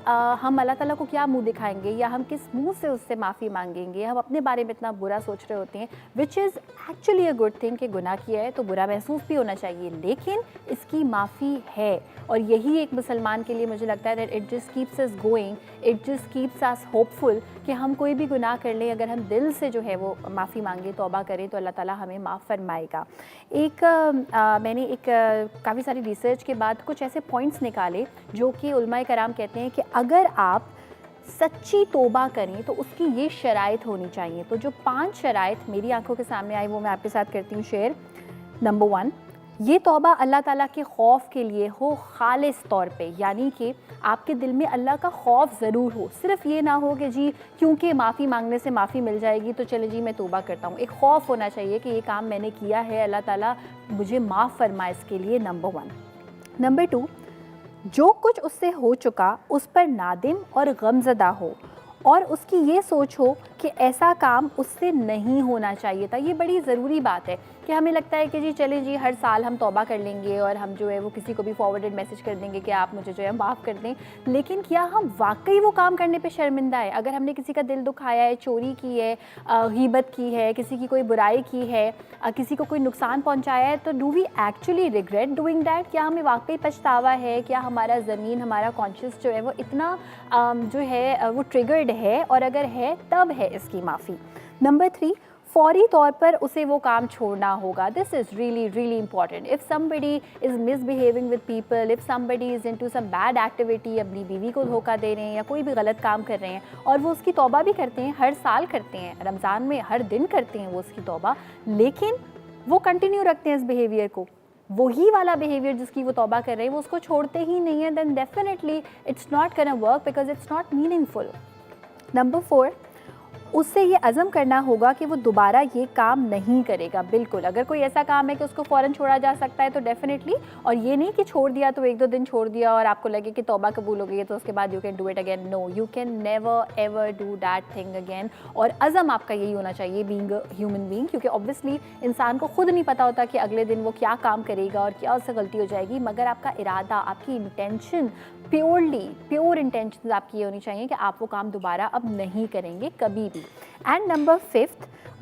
Speaker 1: हम अल्लाह ताला को क्या मुंह दिखाएंगे या हम किस मुंह से उससे माफ़ी मांगेंगे। हम अपने बारे में इतना बुरा सोच रहे होते हैं, which is actually a good thing कि गुनाह किया है तो बुरा महसूस भी होना चाहिए, लेकिन इसकी माफ़ी है। और यही एक मुसलमान के लिए मुझे लगता है that it just keeps us going, it just keeps us hopeful कि हम कोई भी गुनाह कर लें, अगर हम दिल से जो है वो माफ़ी मांगे, तौबा करें तो अल्लाह ताला हमें माफ़ फरमाएगा। मैंने काफ़ी सारी रिसर्च के बाद कुछ ऐसे पॉइंट्स निकाले जो कि उलमाए कराम कहते हैं कि अगर आप सच्ची तौबा करें तो उसकी ये शराइत होनी चाहिए। तो जो 5 शराइत मेरी आंखों के सामने आई वो मैं आपके साथ करती हूँ शेयर। नंबर 1, ये तौबा अल्लाह ताला के खौफ के लिए हो खालिस तौर पे, यानी कि आपके दिल में अल्लाह का खौफ ज़रूर हो। सिर्फ़ ये ना हो कि जी क्योंकि माफ़ी मांगने से माफ़ी मिल जाएगी तो चले जी मैं तौबा करता हूँ। एक खौफ होना चाहिए कि ये काम मैंने किया है, अल्लाह ताला मुझे माफ़ फरमाए इसके लिए। नंबर 1। नंबर 2, जो कुछ उससे हो चुका उस पर नादिम और गमज़दा हो और उसकी ये सोच हो कि ऐसा काम उससे नहीं होना चाहिए था। ये बड़ी ज़रूरी बात है कि हमें लगता है कि जी चले जी हर साल हम तौबा कर लेंगे और हम जो है वो किसी को भी फॉरवर्डेड मैसेज कर देंगे कि आप मुझे जो है माफ़ कर दें, लेकिन क्या हम वाकई वो काम करने पे शर्मिंदा है? अगर हमने किसी का दिल दुखाया है, चोरी की है, गीबत की है, किसी की कोई बुराई की है, किसी को कोई नुकसान पहुँचाया है, तो do we actually regret doing that? क्या हमें वाकई पछतावा है? क्या हमारा ज़मीन, हमारा कॉन्शियस जो है वो इतना जो है वो ट्रिगर्ड है? और अगर है तब है इसकी माफ़ी। नंबर 3, फौरी तौर पर उसे वो काम छोड़ना होगा। This is really important. If somebody is misbehaving with people, if somebody is into some bad activity, अपनी बीवी को धोखा दे रहे हैं या कोई भी गलत काम कर रहे हैं और वो उसकी तौबा भी करते हैं, हर साल करते हैं, रमज़ान में हर दिन करते हैं वो उसकी तौबा, लेकिन वो कंटिन्यू रखते हैं इस बिहेवियर को, वही वाला बिहेवियर जिसकी वो तौबा कर रहे हैं वो उसको छोड़ते ही नहीं है, then definitely it's not gonna work because it's not meaningful. Number 4, उससे ये अज़म करना होगा कि वो दोबारा ये काम नहीं करेगा। बिल्कुल, अगर कोई ऐसा काम है कि उसको फ़ौरन छोड़ा जा सकता है तो डेफ़िनेटली, और ये नहीं कि छोड़ दिया तो 1-2 दिन छोड़ दिया और आपको लगे कि तौबा कबूल हो गई है तो उसके बाद you can do it again. No, you can never ever do that thing again. और अज़म आपका यही होना चाहिए बीइंग अ ह्यूमन बीइंग, क्योंकि ऑब्वियसली इंसान को खुद नहीं पता होता कि अगले दिन वो क्या काम करेगा और क्या उससे गलती हो जाएगी, मगर आपका इरादा, आपकी इंटेंशन प्योर इंटेंशन आपकी ये होनी चाहिए कि आप वो काम दोबारा अब नहीं करेंगे कभी भी। एंड नंबर 5,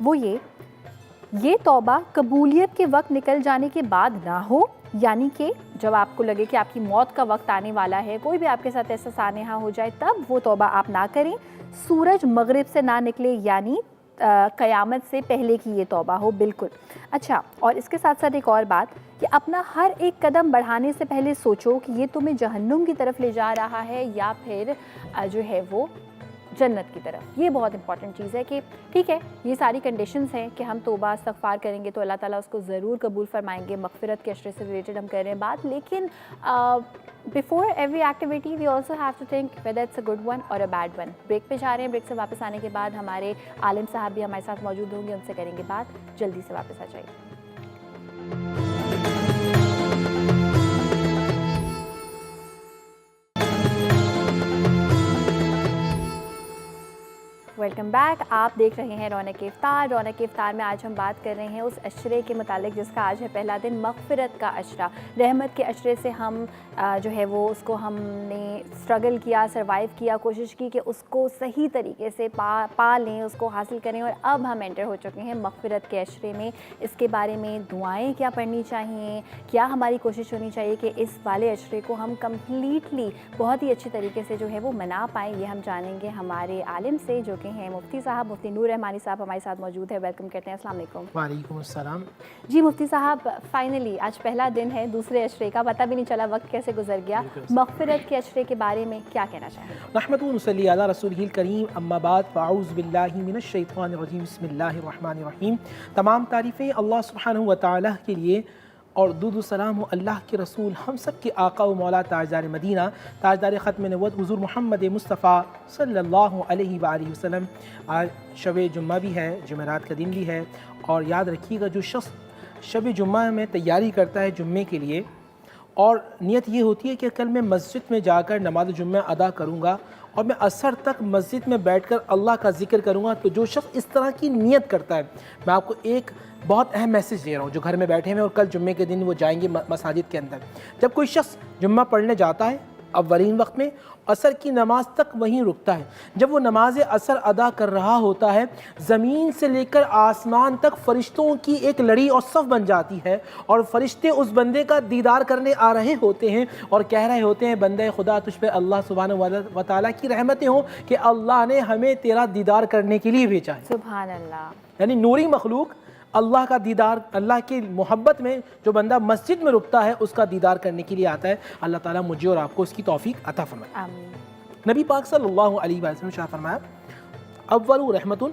Speaker 1: वो ये तौबा कबूलियत के वक्त निकल जाने के बाद ना हो, यानी कि जब आपको लगे कि आपकी मौत का वक्त आने वाला है, कोई भी आपके साथ ऐसा सानेहा हो जाए, तब वो तौबा आप ना करें। सूरज मगरिब से ना निकले, यानी क़यामत से पहले की ये तौबा हो। बिल्कुल। अच्छा, और इसके साथ साथ एक और बात कि अपना हर एक कदम बढ़ाने से पहले सोचो कि ये तुम्हें जहन्नुम की तरफ ले जा रहा है या फिर जो है वो जन्नत की तरफ। ये बहुत इंपॉर्टेंट चीज़ है कि ठीक है, ये सारी कंडीशंस हैं कि हम तौबा इस्तग़फ़ार करेंगे तो अल्लाह ताला उसको ज़रूर कबूल फरमाएंगे। मग़फ़िरत के अशरे से रिलेटेड हम कर रहे हैं बात, लेकिन before every activity we also have to think whether it's a good one or a bad one. Break पे जा रहे हैं, ब्रेक से वापस आने के बाद हमारे आलिम साहब भी हमारे साथ मौजूद होंगे, उनसे करेंगे बात। जल्दी से वापस आ जाइए। Welcome back. आप देख रहे हैं रौनक इफ्तार। रौनक इफ्तार में आज हम बात कर रहे हैं उस अशरे के मुतालिक जिसका आज है पहला दिन, मग़फ़िरत का अशरा। रहमत के अशरे से हम जो है वो उसको हमने स्ट्रगल किया, सरवाइव किया, कोशिश की कि उसको सही तरीके से पा लें, उसको हासिल करें, और अब हम एंटर हो चुके हैं मग़फ़िरत के अशरे में। इसके बारे में दुआएँ क्या पढ़नी चाहिए, क्या हमारी कोशिश होनी चाहिए कि इस वाले अशरे को हम कम्प्लीटली बहुत ही अच्छे तरीके से जो है वो मना पाएँ, ये हम जानेंगे हमारे आलिम से जो कि हैं मुफ्ती साहब, मुफ्ती नूर रहमानी साहब हमारे साथ मौजूद है। वेलकम करते हैं। अस्सलाम वालेकुम।
Speaker 3: वालेकुम अस्सलाम।
Speaker 1: जी मुफ्ती साहब, फाइनली आज पहला दिन है दूसरे अशरे का, पता भी नहीं चला वक्त कैसे गुजर गया। मग़फ़िरत के अशरे के बारे में क्या कहना चाहेंगे?
Speaker 3: रहमतुन सल्ली अला रसूलिहिल करीम, अम्मा बाद, फ़अऊज़ु बिल्लाहि मिनश शैतानिर रजीम, बिस्मिल्लाहिर रहमानिर रहीम। तमाम तारीफ़ें अल्लाह सुब्हानहु व तआला के लिए और दुरूद सलाम हो अल्लाह के रसूल, हम सब के आका व मौला, ताजदार मदीना, ताजदार ख़त्म नबुव्वत हुज़ूर मोहम्मद मुस्तफ़ा सल्लल्लाहु अलैहि वसल्लम। आज शब जुम्मा भी है, जुमेरात का दिन भी है, और याद रखिएगा जो शख्स शब जुम्मा में तैयारी करता है जुम्मे के लिए, और नियत ये होती है कि कल मैं मस्जिद में जाकर नमाज जुम्मा अदा करूँगा और मैं असर तक मस्जिद में बैठकर अल्लाह का ज़िक्र करूँगा, तो जो शख्स इस तरह की नियत करता है, मैं आपको एक बहुत अहम मैसेज दे रहा हूँ, जो घर में बैठे हैं और कल जुम्मे के दिन वो जाएंगे मसाजिद के अंदर। जब कोई शख्स जुम्मा पढ़ने जाता है अव्वलीन वक्त में, असर की नमाज तक वहीं रुकता है। जब वो नमाज असर अदा कर रहा होता है, ज़मीन से लेकर आसमान तक फ़रिश्तों की एक लड़ी और सफ़ बन जाती है, और फ़रिश्ते उस बंदे का दीदार करने आ रहे होते हैं और कह रहे होते हैं, बंदे खुदा तुझ पे अल्लाह सुब्हानहु व तआला की रहमतें हों कि अल्लाह ने हमें तेरा दीदार करने के लिए भेजा है।
Speaker 1: सुभान अल्लाह।
Speaker 3: यानी नूरी मखलूक अल्लाह का दीदार, अल्लाह की मोहब्बत में जो बंदा मस्जिद में रुकता है उसका दीदार करने के लिए आता है। अल्लाह ताला मुझे और आपको उसकी तौफीक अता फरमाए।
Speaker 1: आमीन।
Speaker 3: नबी पाक सल्लल्लाहु अलैहि वसल्लम शाह फरमाया, अव्वलु रहमतुन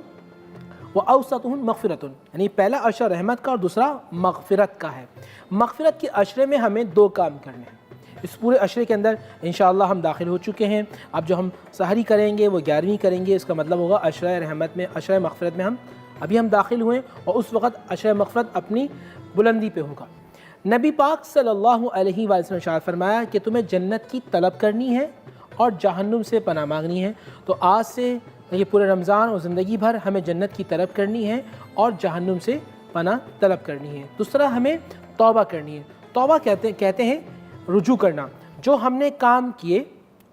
Speaker 3: व औसतुन मग़फ़िरतुन, यानी पहला अशरा रहमत का और दूसरा मग़फ़िरत का है। मग़फ़िरत के अशरे में हमें दो काम करने हैं। इस पूरे अशरे के अंदर इंशाअल्लाह हम दाखिल हो चुके हैं। अब जो हम सहरी करेंगे वो 11वीं करेंगे, इसका मतलब होगा अशरा रहमत में, अशरा मग़फ़िरत में हम दाखिल हुए, और उस वक़्त अशरा मग़फ़िरत अपनी बुलंदी पे होगा। नबी पाक सल्लल्लाहु अलैहि वसल्लम शाह फरमाया कि तुम्हें जन्नत की तलब करनी है और जहन्नुम से पनाह मांगनी है। तो आज से ये पूरे रमज़ान और ज़िंदगी भर हमें जन्नत की तलब करनी है और जहन्नुम से पनाह तलब करनी है। दूसरा, हमें तौबा करनी है। तौबा कहते हैं रुजू करना, जो हमने काम किए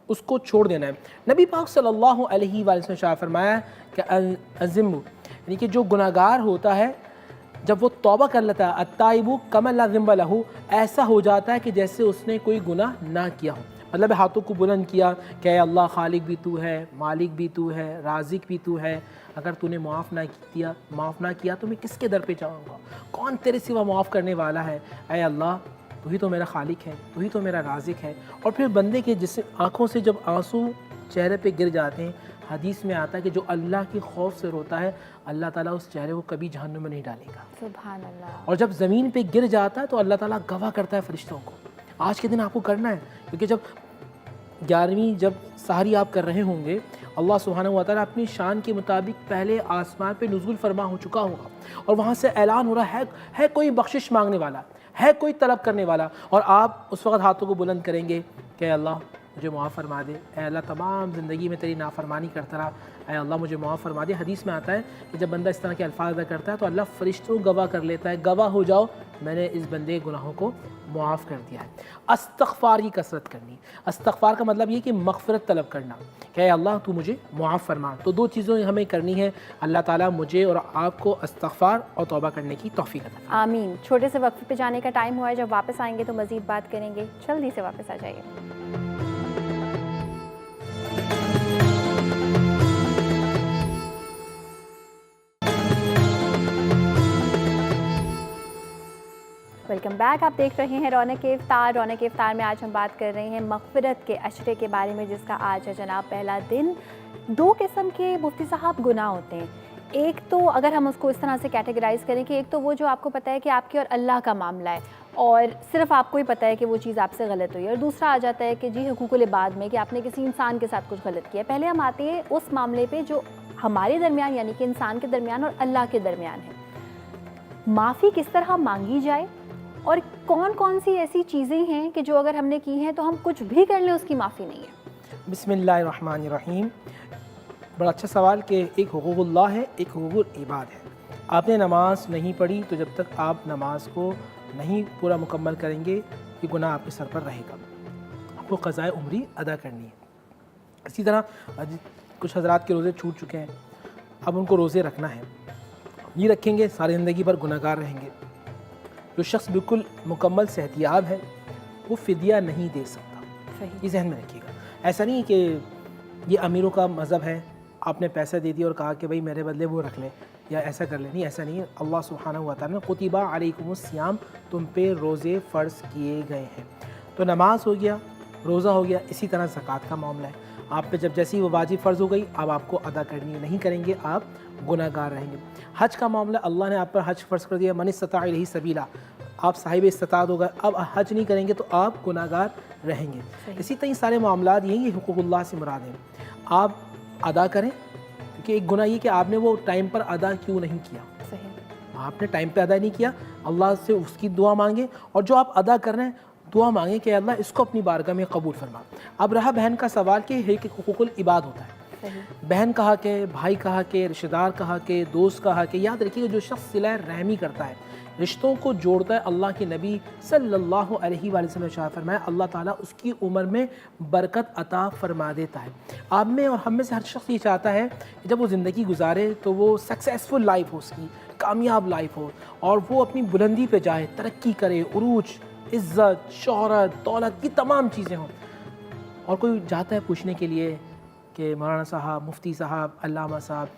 Speaker 3: उसको छोड़ देना है। नबी पाक सल्लल्लाहु अलैहि वसल्लम शाह फरमाया कि अज़िम्मु, यानी कि जो गुनाहगार होता है जब वो तौबा कर लेता है, अत्ताइबु कमन ला ज़िम्बा लहू, ऐसा हो जाता है कि जैसे उसने कोई गुनाह ना किया हो। मतलब हाथों को बुलंद किया कि अल्लाह खालिक भी तू है, मालिक भी तू है, राज़िक भी तू है, अगर तूने माफ़ ना किया तो मैं किसके दर पे जाऊँगा, कौन तेरे सिवा माफ़ करने वाला है। ऐ अल्लाह तू ही तो मेरा खालिक है, तू ही तो मेरा राज़िक है। और फिर बंदे के जिस आँखों से जब आंसू चेहरे पे गिर जाते हैं, हदीस में आता है कि जो अल्लाह की खौफ से रोता है, अल्लाह ताला उस चेहरे को कभी जहन्नुम में नहीं डालेगा।
Speaker 1: सुभान अल्लाह।
Speaker 3: और जब ज़मीन पे गिर जाता है तो अल्लाह ताला गवाह करता है फरिश्तों को। आज के दिन आपको करना है, क्योंकि जब 11वीं जब सहरी आप कर रहे होंगे, अल्लाह सुब्हानहु व तआला अपनी शान के मुताबिक पहले आसमान पे नुज़ूल फरमा हो चुका होगा, और वहाँ से ऐलान हो रहा है कोई बख्शिश मांगने वाला, है कोई तलब करने वाला, और आप उस वक़्त हाथों को बुलंद करेंगे कि अल्लाह मुझे माफ़ फरमा दे, ऐ अल्लाह तमाम ज़िंदगी में तेरी नाफरमानी करता रहा, ऐ अल्लाह मुझे माफ़ फरमा दे। हदीस में आता है कि जब बंदा इस तरह के अल्फाज अदा करता है तो अल्लाह फरिश्तों गवाह कर लेता है, गवाह हो जाओ मैंने इस बंदे के गुनाहों को मुआफ़ कर दिया है। इस्तग़फ़ार की कसरत करनी, इस्तग़फ़ार का मतलब ये कि मग़फ़िरत तलब करना कि अल्लाह तू मुझे मुआफ़ फरमा। तो दो चीज़ें हमें करनी है। अल्लाह ताला मुझे और आपको इस्तग़फ़ार और तौबा करने की तौफ़ीक़ अता फरमाए।
Speaker 1: आमीन। छोटे से वक्फ़े पे जाने का टाइम हुआ है, जब वापस आएंगे तो मज़ीद बात करेंगे। जल्दी से वापस आ जाइए। Welcome back. आप देख रहे हैं रौनक इफ्तार। रौनक इफ्तार में आज हम बात कर रहे हैं मग़फ़िरत के अशरे के बारे में, जिसका आज है जनाब पहला दिन। दो किस्म के मुफ्ती साहब गुनाह होते हैं। एक तो अगर हम उसको इस तरह से कैटेगराइज़ करें कि एक तो वो जो आपको पता है कि आपके और अल्लाह का मामला है और सिर्फ आपको ही पता है कि वो चीज़ आपसे गलत हुई है, और दूसरा आ जाता है कि जी हुकूकुल इबाद में कि आपने किसी इंसान के साथ कुछ गलत किया। पहले हम आते हैं उस मामले पे जो हमारे दरमियान, यानी कि इंसान के दरमियान और अल्लाह के दरमियान है। माफ़ी किस तरह मांगी जाए, और कौन कौन सी ऐसी चीज़ें हैं कि जो अगर हमने की हैं तो हम कुछ भी कर लें उसकी माफ़ी नहीं है।
Speaker 3: बिस्मिल्लाहिर्रहमानिर्रहीम। बड़ा अच्छा सवाल कि एक हुकूकुल्लाह है, एक हुकूकुल इबाद है। आपने नमाज़ नहीं पढ़ी तो जब तक आप नमाज को नहीं पूरा मुकम्मल करेंगे ये गुनाह आपके सर पर रहेगा, आपको क़ज़ाए उम्री अदा करनी है। इसी तरह कुछ हज़रात के रोज़े छूट चुके हैं, अब उनको रोज़े रखना है, नहीं रखेंगे सारी ज़िंदगी भर गुनहगार रहेंगे। जो शख्स बिल्कुल मुकम्मल सेहतियाब है वो फ़िदिया नहीं दे सकता,
Speaker 1: सही।
Speaker 3: ये ज़हन में रखिएगा। ऐसा नहीं कि ये अमीरों का मज़हब है, आपने पैसा दे दिया और कहा कि भाई मेरे बदले वो रख लें या ऐसा कर लें, नहीं, ऐसा नहीं है। अल्लाह सुब्हानहू व तआला ने कुतिबा अलैकुमुस्सियाम, तुम पे रोज़े फ़र्ज़ किए गए हैं। तो नमाज हो गया, रोज़ा हो गया, इसी तरह ज़कात का मामला है। आप पे जब जैसी वो वाजिब फ़र्ज़ हो गई अब आपको अदा करनी है, नहीं करेंगे आप गुनहगार रहेंगे। हज का मामला, अल्लाह ने आप पर हज फ़र्ज़ कर दिया, मन इस्तता इलैहि सबीला, आप साहिब इस्तात हो गए, अब हज नहीं करेंगे तो आप गुनहगार रहेंगे। इसी तरह सारे मामलात यही हुकूकुल्लाह से मुराद हैं, आप अदा करें। क्योंकि एक गुनाह ये कि आपने वो टाइम पर अदा क्यों नहीं किया,
Speaker 1: सही।
Speaker 3: आपने टाइम पे अदा नहीं किया, अल्लाह से उसकी दुआ मांगे, और जो आप अदा कर रहे हैं दुआ मांगे कि अल्लाह इसको अपनी बारगाह में कबूल फरमा। अब रहा बहन का सवाल कि एक हुकूकुल इबाद होता है, बहन कहा के, भाई कहा के, रिश्तेदार कहा के, दोस्त कहा के। याद रखिएगा जो शख्स सिला रहमी करता है, रिश्तों को जोड़ता है, अल्लाह के नबी सल्लल्लाहु अलैहि वसल्लम ने इरशाद फरमाया अल्लाह ताला उसकी उम्र में बरकत अता फरमा देता है। आप में और हम में से हर शख्स ये चाहता है कि जब वो ज़िंदगी गुजारे तो वो सक्सेसफुल लाइफ हो, उसकी कामयाब लाइफ हो, और वो अपनी बुलंदी पे जाए, तरक्की करे, उरूज, इज़्ज़त, शोहरत, दौलत की तमाम चीज़ें हों। और कोई जाता है पूछने के लिए कि मौलाना साहब, मुफ्ती साहब, अल्लामा साहब,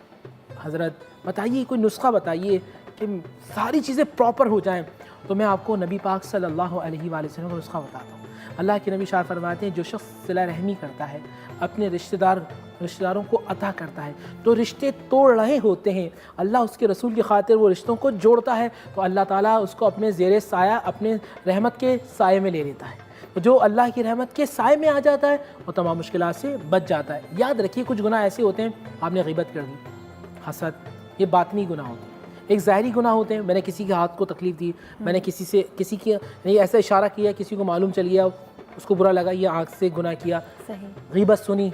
Speaker 3: हज़रत बताइए कोई नुस्खा बताइए कि सारी चीज़ें प्रॉपर हो जाएं। तो मैं आपको नबी पाक सल्लल्लाहु अलैहि वसल्लम का नुस्खा बताता हूँ। अल्लाह के नबी शाह फरमाते हैं जो शख्स सिला रहमी करता है, अपने रिश्तेदारों को अता करता है, तो रिश्ते तोड़ रहे होते हैं, अल्लाह उसके रसूल की खातिर वो रिश्तों को जोड़ता है, तो अल्लाह ताला उसको अपने ज़ेरे साया, अपने रहमत के साए में ले लेता है। तो जो अल्लाह की रहमत के साए में आ जाता है वो तमाम मुश्किलात से बच जाता है। याद रखिए कुछ गुनाह ऐसे होते हैं, आपने ग़ीबत कर दी, हसद, ये बातनी गुनाह होते हैं। एक ज़ाहिरी गुनाह होते हैं, मैंने किसी के हाथ को तकलीफ़ दी, मैंने किसी की नहीं ऐसा इशारा किया, किसी को मालूम चल गया, उसको बुरा लगा, ये आँख से गुनाह किया।
Speaker 1: सही।
Speaker 3: ग़ीबत सुनी,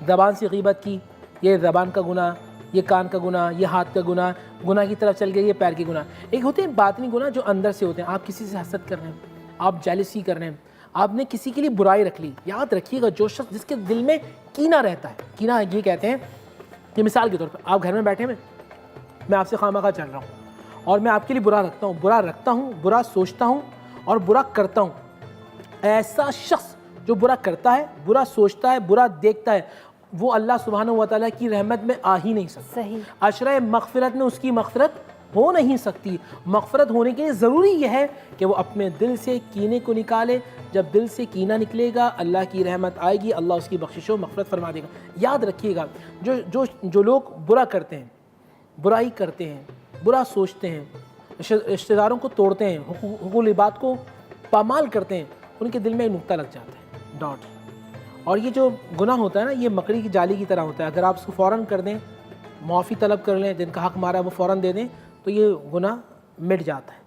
Speaker 3: ज़बान से ग़ीबत की, ये ज़बान का गुनाह, ये कान का गुनाह, ये हाथ का गुनाह, गुनाह की तरफ चल गए, ये पैर के गुनाह। एक होते हैं बातनी गुनाह जो अंदर से होते हैं, आप किसी से हसद कर रहे हैं, आप जेलसी कर रहे हैं, आपने किसी के लिए बुराई रख ली। याद रखिएगा जो शख्स जिसके दिल में कीना रहता है, कीना ये कहते हैं कि मिसाल के तौर पर आप घर में बैठे हैं, मैं आपसे खामखा चल रहा हूँ और मैं आपके लिए बुरा रखता हूँ, बुरा सोचता हूँ और बुरा करता हूँ। ऐसा शख्स जो बुरा करता है, बुरा सोचता है, बुरा देखता है, वो अल्लाह सुब्हानहू व तआला की रहमत में आ ही नहीं सकता।
Speaker 1: सही।
Speaker 3: अशरा मग़फ़िरत में उसकी मग़फ़िरत हो नहीं सकती। मग़फ़िरत होने के लिए ज़रूरी यह है कि वो अपने दिल से कीने को निकाले। जब दिल से कीना निकलेगा अल्लाह की रहमत आएगी, अल्लाह उसकी बख्शिश व मग़फ़िरत फरमा देगा। याद रखिएगा जो लोग बुरा करते हैं, बुराई करते हैं, बुरा सोचते हैं, रिश्तेदारों को तोड़ते हैं, हुकूक़ुल इबाद को पामाल करते हैं, उनके दिल में एक नुक्ता लग जाता है, डॉट। और ये जो गुनाह होता है ना, ये मकड़ी की जाली की तरह होता है। अगर आप उसको फ़ौरन कर दें, माफ़ी तलब कर लें, जिनका हक़ मारा वो फ़ौरन दे दें, तो ये गुनाह मिट जाता है।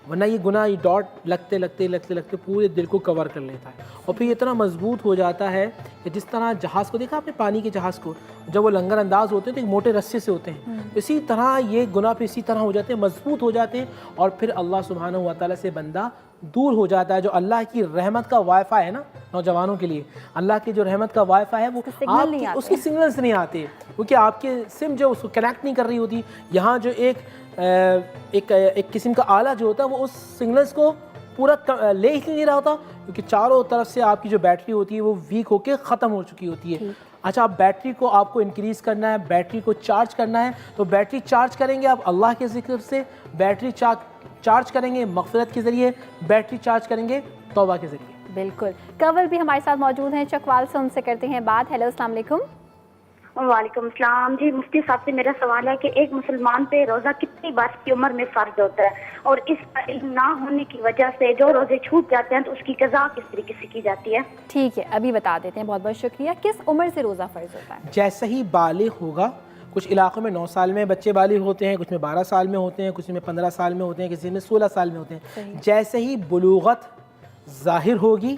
Speaker 3: वरना ये गुनाह ये डॉट लगते पूरे दिल को कवर कर लेता है, और फिर इतना मजबूत हो जाता है कि जिस तरह जहाज़ को देखा आपने, पानी के जहाज़ को, जब वो लंगर अंदाज होते हैं तो एक मोटे रस्से से होते हैं, इसी तरह ये गुनाह पे इसी तरह हो जाते हैं, मजबूत हो जाते हैं, और फिर अल्लाह सुब्हानहू व तआला से बंदा दूर हो जाता है। जो अल्लाह की रहमत का वाईफाई है ना नौजवानों के लिए, अल्लाह की जो रहमत का वाईफाई है वो उसके सिग्नल्स नहीं आते, क्योंकि आपके सिम जो उसको कनेक्ट नहीं कर रही होती। यहाँ जो एक किस्म का आला जो होता है वो उस सिग्नल्स को पूरा ले ही नहीं रहा होता, क्योंकि चारों तरफ से आपकी जो बैटरी होती है वो वीक होकर ख़त्म हो चुकी होती है। अच्छा, आप बैटरी को आपको इंक्रीज़ करना है, बैटरी को चार्ज करना है, तो बैटरी चार्ज करेंगे आप अल्लाह के ज़िक्र से, बैटरी चार्ज करेंगे मग़फ़िरत के ज़रिए, बैटरी चार्ज करेंगे तौबा के ज़रिए।
Speaker 1: बिल्कुल। कंवल भी हमारे साथ मौजूद हैं चकवाल से, उनसे करते हैं बात। हेलो, अस्सलाम वालेकुम।
Speaker 4: वालेकुम सलाम जी। मुफ्ती साहब से मेरा सवाल है कि एक मुसलमान पे रोज़ा कितनी बार की उम्र में फ़र्ज होता है, और इसका इल्म ना होने की वजह से जो रोज़े छूट जाते हैं तो उसकी क़ज़ा किस तरीके से की जाती है?
Speaker 1: ठीक है, अभी बता देते हैं, बहुत बहुत शुक्रिया। किस उम्र से रोज़ा फ़र्ज होता है?
Speaker 3: जैसे ही बालिग होगा, कुछ इलाक़ों में 9 साल में बच्चे बालिग होते हैं, कुछ में 12 साल में होते हैं, कुछ में 15 साल में होते हैं, किसी में 16 साल में होते हैं। जैसे ही बुलूगत ज़ाहिर होगी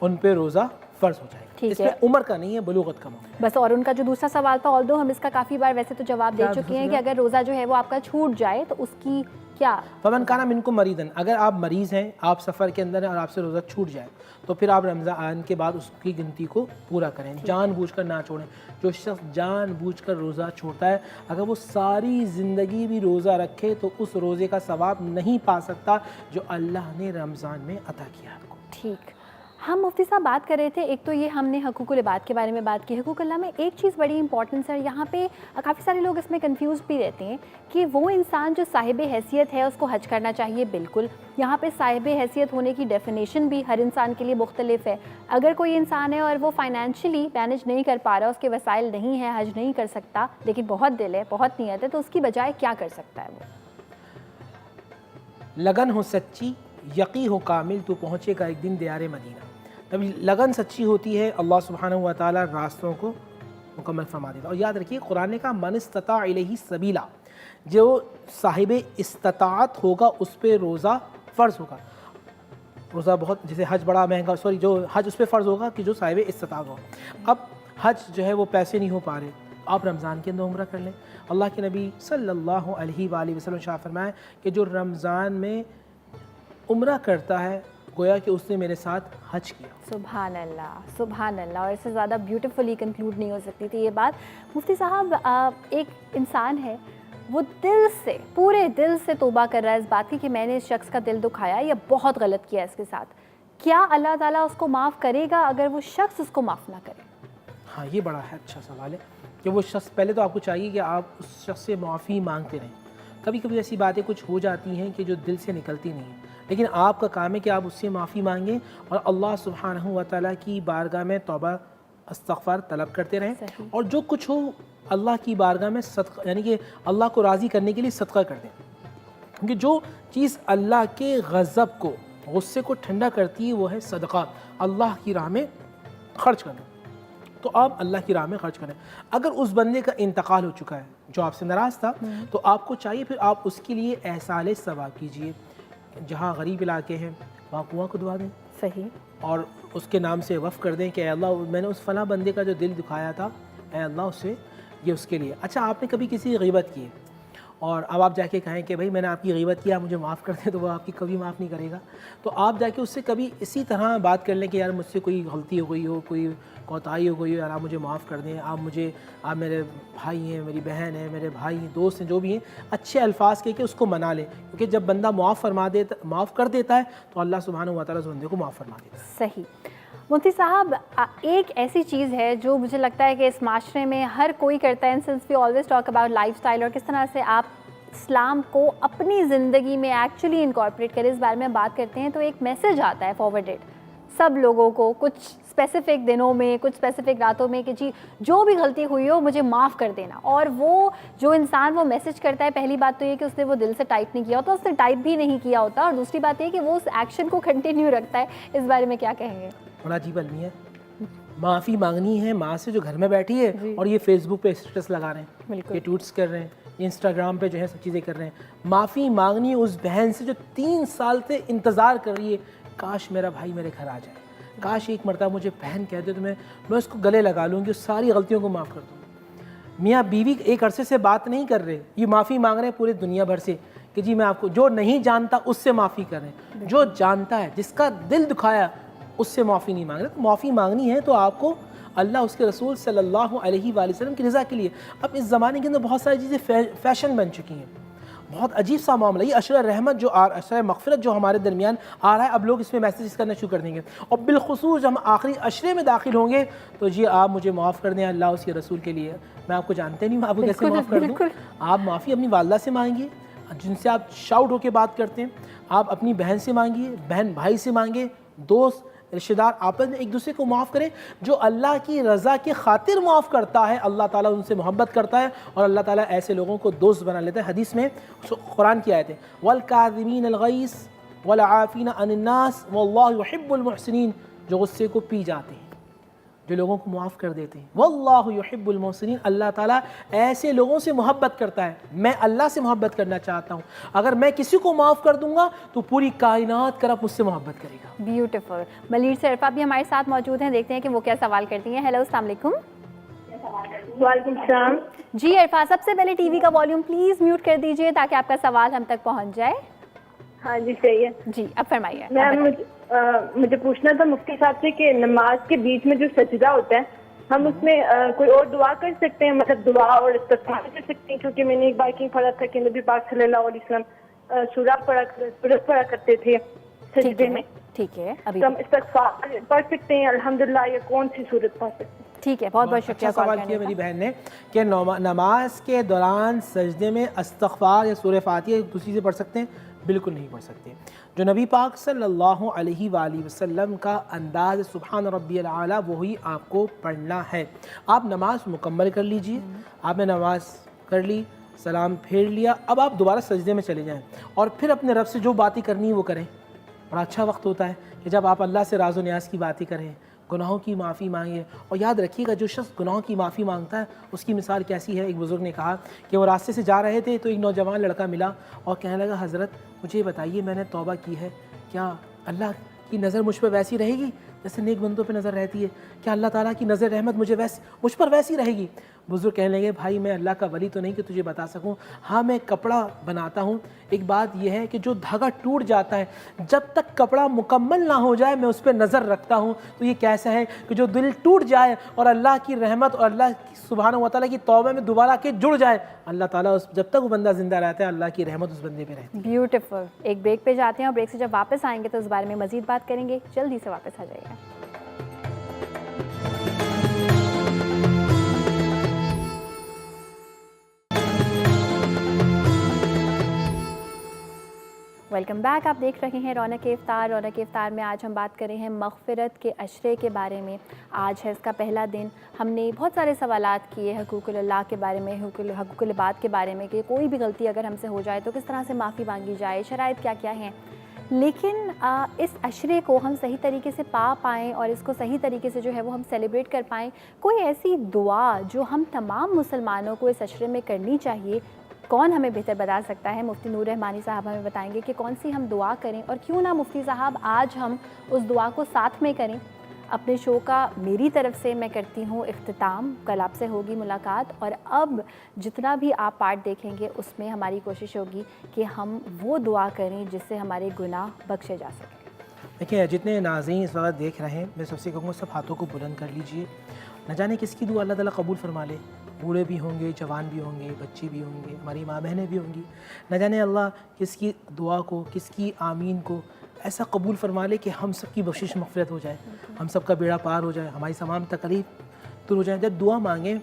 Speaker 3: उन पे रोज़ा फ़र्ज हो जाएगा।
Speaker 1: ठीक
Speaker 3: इसमें
Speaker 1: है।
Speaker 3: उम्र का नहीं है, बलूगत का मामला।
Speaker 1: बस, और उनका जो दूसरा सवाल था, ऑल्दो हम इसका काफ़ी बार वैसे तो जवाब दे
Speaker 3: क्या
Speaker 1: चुके हैं
Speaker 3: दूसरा?
Speaker 1: कि अगर रोज़ा जो है वो आपका छूट जाए तो उसकी क्या।
Speaker 3: फमन काना मिनको मरीदन, अगर आप मरीज़ हैं, आप सफ़र के अंदर हैं और आपसे रोज़ा छूट जाए तो फिर आप रमज़ान के बाद उसकी गिनती को पूरा करें, जानबूझकर ना छोड़ें। जो शख्स जानबूझकर रोज़ा छोड़ता है, अगर वो सारी ज़िंदगी भी रोज़ा रखे तो उस रोज़े का सवाब नहीं पा सकता जो अल्लाह ने रमज़ान में अता किया आपको।
Speaker 1: ठीक, हम मुफ्ती साहब बात कर रहे थे, एक तो ये हमने हकूक़ुल इबाद के बारे में बात की। हकूक़ुल्लाह में एक चीज़ बड़ी इंपॉर्टेंस है, यहाँ पे काफ़ी सारे लोग इसमें कंफ्यूज भी रहते हैं कि वो इंसान जो साहिब हैसियत है उसको हज करना चाहिए। बिल्कुल, यहाँ पे साहिब हैसियत होने की डेफिनेशन भी हर इंसान के लिए मुख्तलिफ है। अगर कोई इंसान है और वो फाइनेंशियली मैनेज नहीं कर पा रहा, उसके वसाइल नहीं है, हज नहीं कर सकता, लेकिन बहुत दिल है, बहुत नीयत है, तो उसकी बजाय क्या कर सकता है वो?
Speaker 3: लगन हो सच्ची, यकी हो कामिल, तो पहुँचेगा एक दिन दियारे मदीना। तब लगन सच्ची होती है, अल्लाह सुब्हानहू व तआला रास्तों को मुकम्मल फरमा देता। और याद रखिए, कुरान ने कहा मन इस्तता इलैहि सबीला, जो साहिब इस्तात होगा उस पर रोज़ा फ़र्ज़ होगा। रोज़ा बहुत, जैसे हज बड़ा महंगा, सॉरी, जो हज उस पर फ़र्ज़ होगा कि जो साहिब इस्तात हो। अब हज जो है वो पैसे नहीं हो पा रहे, आप रमज़ान के अंदर उम्रा कर लें। अल्लाह के नबी सल्लल्लाहु अलैहि वसल्लम शाह फरमाया कि जो रमज़ान में उम्रा करता है गोया कि उसने मेरे साथ हज किया।
Speaker 1: सुभान अल्लाह, सुभान अल्लाह। और इससे ज़्यादा ब्यूटीफुली कंक्लूड नहीं हो सकती थी ये बात। मुफ्ती साहब, एक इंसान है, वो दिल से, पूरे दिल से तौबा कर रहा है इस बात की कि मैंने इस शख्स का दिल दुखाया या बहुत गलत किया इसके साथ, क्या अल्लाह ताला उसको माफ़ करेगा अगर वो शख्स उसको माफ़ ना करे?
Speaker 3: हाँ, ये बड़ा है अच्छा सवाल है कि वो शख्स, पहले तो आपको चाहिए कि आप उस शख्स से माफ़ी मांगते रहें। कभी कभी ऐसी बातें कुछ हो जाती हैं कि जो दिल से निकलती नहीं हैं, लेकिन आपका काम है कि आप उससे माफ़ी मांगें और अल्लाह सुब्हानहू व तआला की बारगाह में तौबा इस्तग़फ़ार तलब करते रहें। और जो कुछ हो अल्लाह की बारगाह में सदका, यानी कि अल्लाह को राज़ी करने के लिए सदका कर दें, क्योंकि जो चीज़ अल्लाह के गज़ब को, गुस्से को ठंडा करती है वो है सदका। अल्लाह की राह में खर्च करना, तो आप अल्लाह की राह में खर्च करें। अगर उस बंदे का इंतकाल हो चुका है जो आपसे नाराज़ था, तो आपको चाहिए फिर आप उसके लिए एहसाले सवाब कीजिए। जहाँ गरीब इलाके हैं वहाँ कुआं खुदवा दें,
Speaker 1: सही,
Speaker 3: और उसके नाम से वफ़ कर दें कि अल्लाह, मैंने उस फ़लाँ बंदे का जो दिल दुखाया था, अल्लाह उससे ये उसके लिए। अच्छा, आपने कभी किसी की ग़ीबत की है और अब आप जाके कहें कि भाई मैंने आपकी ग़ीबत किया, मुझे माफ़ कर दें, तो वो आपकी कभी माफ़ नहीं करेगा। तो आप जाके उससे कभी इसी तरह बात कर लें कि यार मुझसे कोई गलती हो गई हो, कोई कोताही हो गई हो, यार आप मुझे माफ़ कर दें, आप मेरे भाई हैं, मेरी बहन है, मेरे भाई हैं, दोस्त हैं, जो भी हैं, अच्छे अल्फाज कह के उसको मना लें। क्योंकि जब बंदा माफ़ कर देता है तो अल्लाह सुब्हानहू व तआला उस बंदे को माफ़ फरमा देता है।
Speaker 1: सही। मुफ्ती साहब, एक ऐसी चीज़ है जो मुझे लगता है कि इस माशरे में हर कोई करता है, since we always talk about lifestyle और किस तरह से आप इस्लाम को अपनी ज़िंदगी में एक्चुअली इनकॉर्पोरेट करें, इस बारे में बात करते हैं, तो एक मैसेज आता है फॉरवर्डेड सब लोगों को कुछ स्पेसिफ़िक दिनों में, कुछ स्पेसिफ़िक रातों में कि जी जो भी गलती हुई हो मुझे माफ़ कर देना। और वो जो इंसान वो मैसेज करता है, पहली बात तो ये कि उसने वो दिल से टाइप नहीं किया होता, उसने टाइप भी नहीं किया होता, और दूसरी बात ये कि वो उस एक्शन को कंटिन्यू रखता है। इस बारे में क्या कहेंगे?
Speaker 3: बड़ा अजीब आदमी है। माफ़ी मांगनी है माँ से जो घर में बैठी है और ये फेसबुक पे स्टेटस लगा रहे हैं,
Speaker 1: बिल्कुल।
Speaker 3: ये ट्वीट्स कर रहे हैं, इंस्टाग्राम पे जो है सब चीज़ें कर रहे हैं। माफ़ी मांगनी है उस बहन से जो 3 साल से इंतज़ार कर रही है, काश मेरा भाई मेरे घर आ जाए, काश एक मरतबा मुझे बहन कह दे तो मैं उसको गले लगा लूँगी, उस सारी गलतियों को माफ़ कर दूँ। मियाँ बीवी एक अरसे से बात नहीं कर रहे, ये माफ़ी मांग रहे हैं पूरे दुनिया भर से कि जी मैं आपको, जो नहीं जानता उससे माफ़ी कर रहे हैं, जो जानता है, जिसका दिल दुखाया उससे माफ़ी नहीं मांग रहे। तो माफ़ी मांगनी है तो आपको अल्लाह उसके रसूल सल्लल्लाहु अलैहि वसल्लम की रज़ा के लिए। अब इस ज़माने के अंदर बहुत सारी चीज़ें फ़ैशन बन चुकी हैं, बहुत अजीब सा मामला। ये अशरा रहमत जो अशरा मग़फ़िरत जो हमारे दरमियान आ रहा है, अब लोग इसमें मैसेज करना शुरू कर देंगे, और बिलख़ुसूस जब हम आखिरी अशरे में दाखिल होंगे तो जी आप मुझे माफ़ कर दें अल्लाह उसके रसूल के लिए, मैं आपको जानते नहीं, मैं आपको कैसे माफ़ कर दूँ। आप माफ़ी अपनी वालदा से मांगिए जिनसे आप शाउट होकर बात करते हैं, आप अपनी बहन से मांगिए, बहन भाई से मांगे, दोस्त रिश्तेदार आपस में एक दूसरे को माफ़ करें। जो अल्लाह की रज़ा की खातिर माफ़ करता है, अल्लाह ताला उनसे मोहब्बत करता है और अल्लाह ताला ऐसे लोगों को दोस्त बना लेता है। हदीस में कुरान की आयत है, वल काज़िमीन अल गैज़ वल आफ़ीना अनिन नास वल्लाहु युहिब्बुल मुहसिनीन, जो गुस्से को पी जाते हैं, जो लोगों को माफ़ कर देते हैं। वल्लाहु युहिब्बुल मुहसिनीन, अल्लाह ताला ऐसे लोगों से मोहब्बत करता है। मैं अल्लाह से मोहब्बत करना चाहता हूँ। अगर मैं किसी को माफ़ कर दूंगा तो पूरी कायनात का रब मुझसे मोहब्बत करेगा।
Speaker 1: ब्यूटीफुल। मलीर से इरफा भी हमारे साथ मौजूद हैं, देखते हैं कि वो क्या सवाल करती हैं। हेलो, अस्सलाम वालेकुम।
Speaker 2: वालेकुम सलाम।
Speaker 1: जी इरफा, सबसे पहले टीवी का वॉल्यूम प्लीज़ म्यूट कर दीजिए ताकि आपका सवाल हम तक पहुंच जाए।
Speaker 2: हाँ जी, सही है।
Speaker 1: जी, अब फरमाइए।
Speaker 2: मैम, मुझे पूछना था मुफ्ती साहब से कि नमाज के बीच में जो सजदा होता है, हम उसमें कोई और दुआ कर सकते हैं? मतलब दुआ और इस्तिग़फ़ार कर सकते हैं? क्योंकि मैंने एक बार कहीं पढ़ा था कि नबी पाक सल्लल्लाहु अलैहि वसल्लम सूरत पढ़ा करते थे सजदे में।
Speaker 1: ठीक है, अभी
Speaker 2: तो हम इस्तिग़फ़ार पढ़ सकते हैं अल्हम्दुलिल्लाह, या कौन सी सूरत पढ़ सकते हैं?
Speaker 1: ठीक है, बहुत बहुत शुक्रिया।
Speaker 3: अच्छा सवाल किया मेरी बहन ने कि नमाज के दौरान सजदे में इस्तिग़फ़ार या सूरह फातिहा दूसरी से पढ़ सकते हैं? बिल्कुल नहीं पढ़ सकते। जो नबी पाक सल्लल्लाहु अलैहि वसल्लम का अंदाज़ सुब्हान रब्बियल आला वही आपको पढ़ना है। आप नमाज मुकम्मल कर लीजिए। आपने नमाज कर ली, सलाम फेर लिया, अब आप दोबारा सजदे में चले जाएं और फिर अपने रब से जो बातें करनी है वो करें। बड़ा अच्छा वक्त होता है कि जब आप अल्लाह से राज़ो न्याज की बातें करें, गुनाहों की माफ़ी मांगे। और याद रखिएगा, जो शख्स गुनाहों की माफ़ी मांगता है उसकी मिसाल कैसी है। एक बुज़ुर्ग ने कहा कि वो रास्ते से जा रहे थे तो एक नौजवान लड़का मिला और कहने लगा, हज़रत मुझे बताइए, मैंने तौबा की है, क्या अल्लाह की नज़र मुझ पर वैसी रहेगी जैसे नेक बंदों पे नज़र रहती है? क्या अल्लाह ताला की नज़र रहमत मुझ पर वैसी रहेगी? बुज़ुर्ग कहने लगे, भाई मैं अल्लाह का वली तो नहीं कि तुझे बता सकूं, हाँ मैं कपड़ा बनाता हूँ। एक बात यह है कि जो धागा टूट जाता है, जब तक कपड़ा मुकम्मल ना हो जाए मैं उस पर नज़र रखता हूँ। तो ये कैसा है कि जो दिल टूट जाए और अल्लाह की रहमत और अल्लाह सुब्हानहू व तआला की तौबा में दोबारा के जुड़ जाए, अल्लाह ताला जब तक वो बंदा ज़िंदा रहता है अल्लाह की रहमत उस बंदे पे रहती है।
Speaker 1: ब्यूटीफुल। एक ब्रेक पे जाते हैं और ब्रेक से जब वापस आएंगे तो इस बारे में मज़ीद बात करेंगे। जल्दी से वापस आ जाइए। Welcome back. आप देख रहे हैं रौनक इफ्तार। रौनक इफ्तार में आज हम बात कर रहे हैं मग़फ़िरत के अशरे के बारे में। आज है इसका पहला दिन। हमने बहुत सारे सवालात किए हुकूकुल अल्लाह के बारे में, हुकूकुल इबाद के बारे में कि कोई भी गलती अगर हमसे हो जाए तो किस तरह से माफ़ी मांगी जाए, शराइत क्या क्या हैं। लेकिन इस अशरे को हम सही तरीके से पा पाएँ और इसको सही तरीके से जो है वो हम सेलिब्रेट कर पाएँ, कोई ऐसी दुआ जो हम तमाम मुसलमानों को इस अशरे में करनी चाहिए, कौन हमें बेहतर बता सकता है? मुफ्ती नूर रहमानी साहब हमें बताएंगे कि कौन सी हम दुआ करें। और क्यों ना मुफ्ती साहब आज हम उस दुआ को साथ में करें। अपने शो का मेरी तरफ से मैं करती हूँ इख्तिताम। कल आपसे होगी मुलाकात और अब जितना भी आप पार्ट देखेंगे उसमें हमारी कोशिश होगी कि हम वो दुआ करें जिससे हमारे गुनाह बख्शे जा सकें।
Speaker 3: देखिए, जितने नाज़रीन इस वक्त देख रहे हैं, मैं सबसे कहूँगा सब हाथों को बुलंद कर लीजिए। न जाने किसकी दुआ अल्लाह ताला कबूल फरमा ले। बूढ़े भी होंगे, जवान भी होंगे, बच्चे भी होंगे, हमारी माँ बहनें भी होंगी। न जाने अल्लाह किसकी दुआ को, किसकी आमीन को ऐसा कबूल फरमा ले कि हम सब की बख्शिश मग़फ़िरत हो जाए, हम सब का बेड़ा पार हो जाए, हमारी तमाम तकलीफ़ दूर हो जाए। जब दुआ मांगें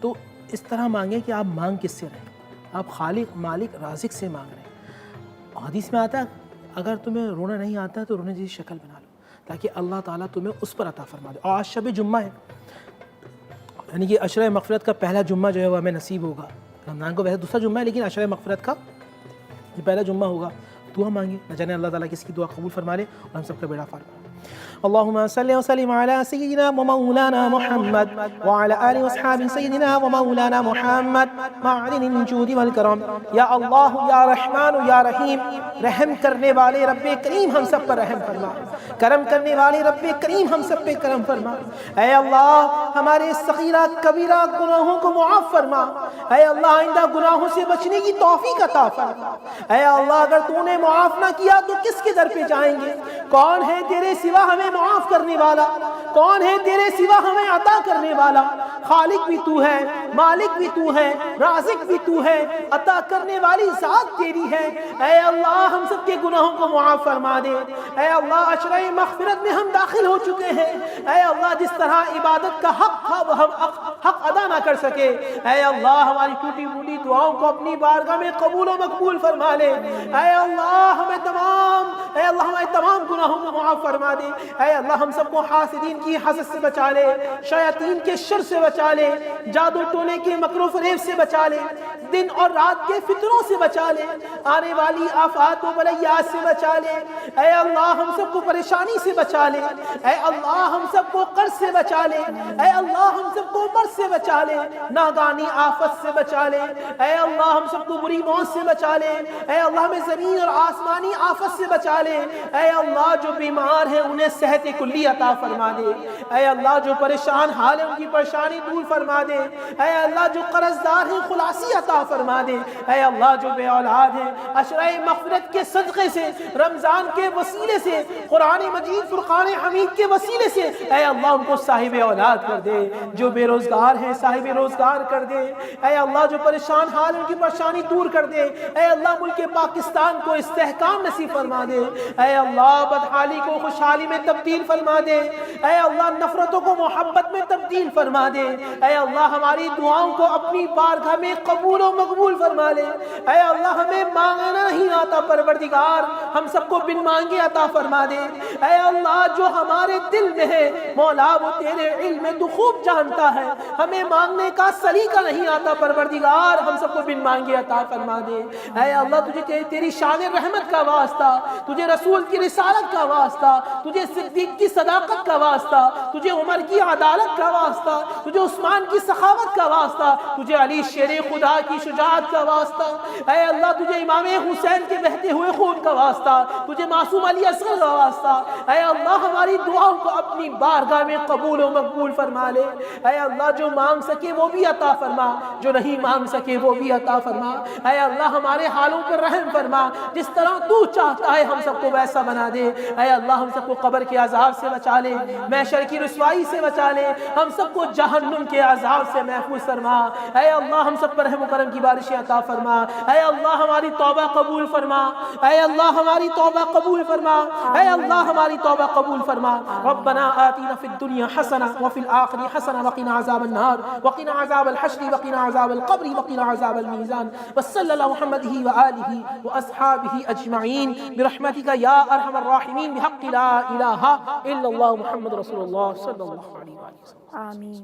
Speaker 3: तो इस तरह मांगें कि आप मांग किससे रहे, आप खालिक मालिक राज़िक से मांग रहे हैं। हदीस में आता है, अगर तुम्हें रोना नहीं आता तो रोने जैसी शक्ल बना लो ताकि अल्लाह ताला तुम्हें उस पर अता फरमा दे। और आज शब जुम्मा है, यानी कि अशरे मग़फ़िरत का पहला जुम्मा जो है वह हमें नसीब होगा। रमज़ान को वैसे दूसरा जुम्मा है, लेकिन अशरे मग़फ़िरत का ये पहला जुम्मा होगा। दुआ मांगे, न जाने अल्लाह ताला किसकी दुआ कबूल फरमा ले और हम सबका बेड़ा पार करे। अल्लाहुम्मा सल्लि व सल्लिम अला सय्यिदिना व मौलाना मुहम्मद व अला आलिहि व अस्हाबि सय्यिदिना व मौलाना मुहम्मद मअलिल जूदि वल करम। या अल्लाह या रहमान या रहीम, रहम करने वाले रब्बे करीम हम सब पर रहम फरमा, करम करने वाले रब्बे करीम हम सब पे करम फरमा। ऐ अल्लाह हमारे सगीरा कबीरा गुनाहों को मुआफ़ फरमा। ऐ अल्लाह आइंदा गुनाहों से बचने की तौफीक अता फरमा। ऐ अल्लाह अगर तूने मुआफ़ ना किया तो किसके दर पे जाएंगे? कौन है तेरे सिवा हमें मुआफ़ करने वाला? कौन है तेरे सिवा हमें अता करने वाला? खालिक भी तू है, मालिक भी तू है, राज़िक भी तू है, अता करने वाली ज़ात तेरी है। ऐ अल्लाह हम सब के गुनाहों को मुआफ़ फरमा दे। ऐ अल्लाह अशरे मग़फ़िरत में हम दाखिल हो चुके हैं। ऐ अल्लाह जिस तरह इबादत का हक़ था वो हम हक़ अदा ना कर सके, ऐ अल्लाह हमारी टूटी फूटी दुआओं को अपनी बारगाह में कबूल व मकबूल फरमा ले। ऐ अल्लाह हमें तमाम गुनाहों को मुआफ़ फरमा दे। ऐ अल्लाह हम सबको हासिदीन की हसद से बचा ले, शयातीन के शर से बचा ले, जादू टोने के मकरो फरेब से बचा ले, दिन और रात के फितरों से बचा ले, आने वाली आफात व बलैयात से बचा ले। ऐ अल्लाह हम सबको परेशानी से बचा ले, ऐ अल्लाह हम सबको कर्ज से बचा ले, ऐ अल्लाह हम सबको मर्ज से बचा ले, नागानी आफत से बचा ले, ऐ अल्लाह हम सबको बुरी मौत से बचा ले, ऐ अल्लाह हमें जमीन और आसमानी आफत से बचा ले, ऐ अल्लाह जो बीमार है उन्हें सेहत कुल्ली अता फरमा दे, ऐ अल्लाह जो परेशान हाल है उनकी परेशानी दूर फरमा दे, ऐ अल्लाह जो कर्जदार है खुलासी अता फरमा दे, ऐ अल्लाह जो बे औलाद है अशराए मग़फ़िरत के सदक़े से, रमज़ान के वसीले से, कुरान मजीद फुरक़ान हमीद के वसीले से ऐ अल्लाह उनको साहिब औलाद कर दे, जो बेरोज़गार हैं साहिब रोज़गार कर दे, ऐ अल्लाह जो परेशान हाल है उनकी परेशानी दूर कर दे, ऐ अल्लाह मुल्क पाकिस्तान को इस्तेहकाम नसीब फरमा दे, ऐ अल्लाह बदहाली को खुशहाली में तब्दील फरमा दे, ऐ अल्लाह नफरतों को मोहब्बत में तब्दील फरमा दे, ऐ अल्लाह हमारी दुआओं को अपनी बारगाह में कबूल और मकबूल फरमा ले, ऐ अल्लाह हमें मांगना नहीं आता परवरदिगार हम सबको बिन मांगे अता फरमा दे, ऐ अल्लाह जो हमारे दिल में है मौला वो तेरे इल्म में तू खूब जानता है, हमें मांगने का सलीका नहीं आता परवरदिगार हम सबको बिन मांगे अता फरमा दे, ऐ अल्लाह तुझे तेरी शान रहमत का वास्ता, तुझे रसूल की रिसालत का वास्ता, तुझे सिद्दीक की सदाकत का वास्ता, तुझे उमर की अदालत का वास्ता, तुझे उस्मान की सखावत का वास्ता, तुझे अली शेर खुदा की शुजाअत का वास्ता, ऐ अल्लाह तुझे इमाम हुसैन के बहते हुए खून का वास्ता, तुझे मासूम अली असगर का वास्ता, ऐ अल्लाह हमारी दुआओं को अपनी बारगाह में कबूल और मकबूल फरमा ले, ऐ अल्लाह जो मांग सके वो भी अता फरमा, जो नहीं मांग सके वो भी अता फरमा, ऐ अल्लाह हमारे हालों पर रहम फरमा, जिस तरह तू चाहता है हम सबको वैसा बना दे, ऐ अल्लाह हम सबको कब्र के अजाब से बचा ले, महशर की रुसवाई से बचा ले, हम सबको जहन्नुम के अजाब से महफूज फरमा, ऐ अल्लाह हम सब पर रहम करम की बारिशें अता फरमा, ऐ अल्लाह हमारी तौबा कबूल फरमा, ऐ अल्लाह हमारी तौबा कबूल फरमा, ऐ अल्लाह हमारी तौबा कबूल फरमा। रब्बना आतिना फिद दुनिया हसना व फिल आखिरति हसना व क़िना अज़ाबन नार व क़िना अज़ाबल हश्र व क़िना अज़ाबल क़ब्र व क़िना अज़ाबल मीज़ान व सल्लल्लाहु मुहम्मदिही व आलिही व अस्हाबिही अजमईन बिरहमतिका या अरहमर राहिमीन बिहक़्क़ि ला इलाहा इल्लल्लाह मुहम्मद रसूलुल्लाह सल्लल्लाहु अलैहि वसल्लम।
Speaker 1: आमीन।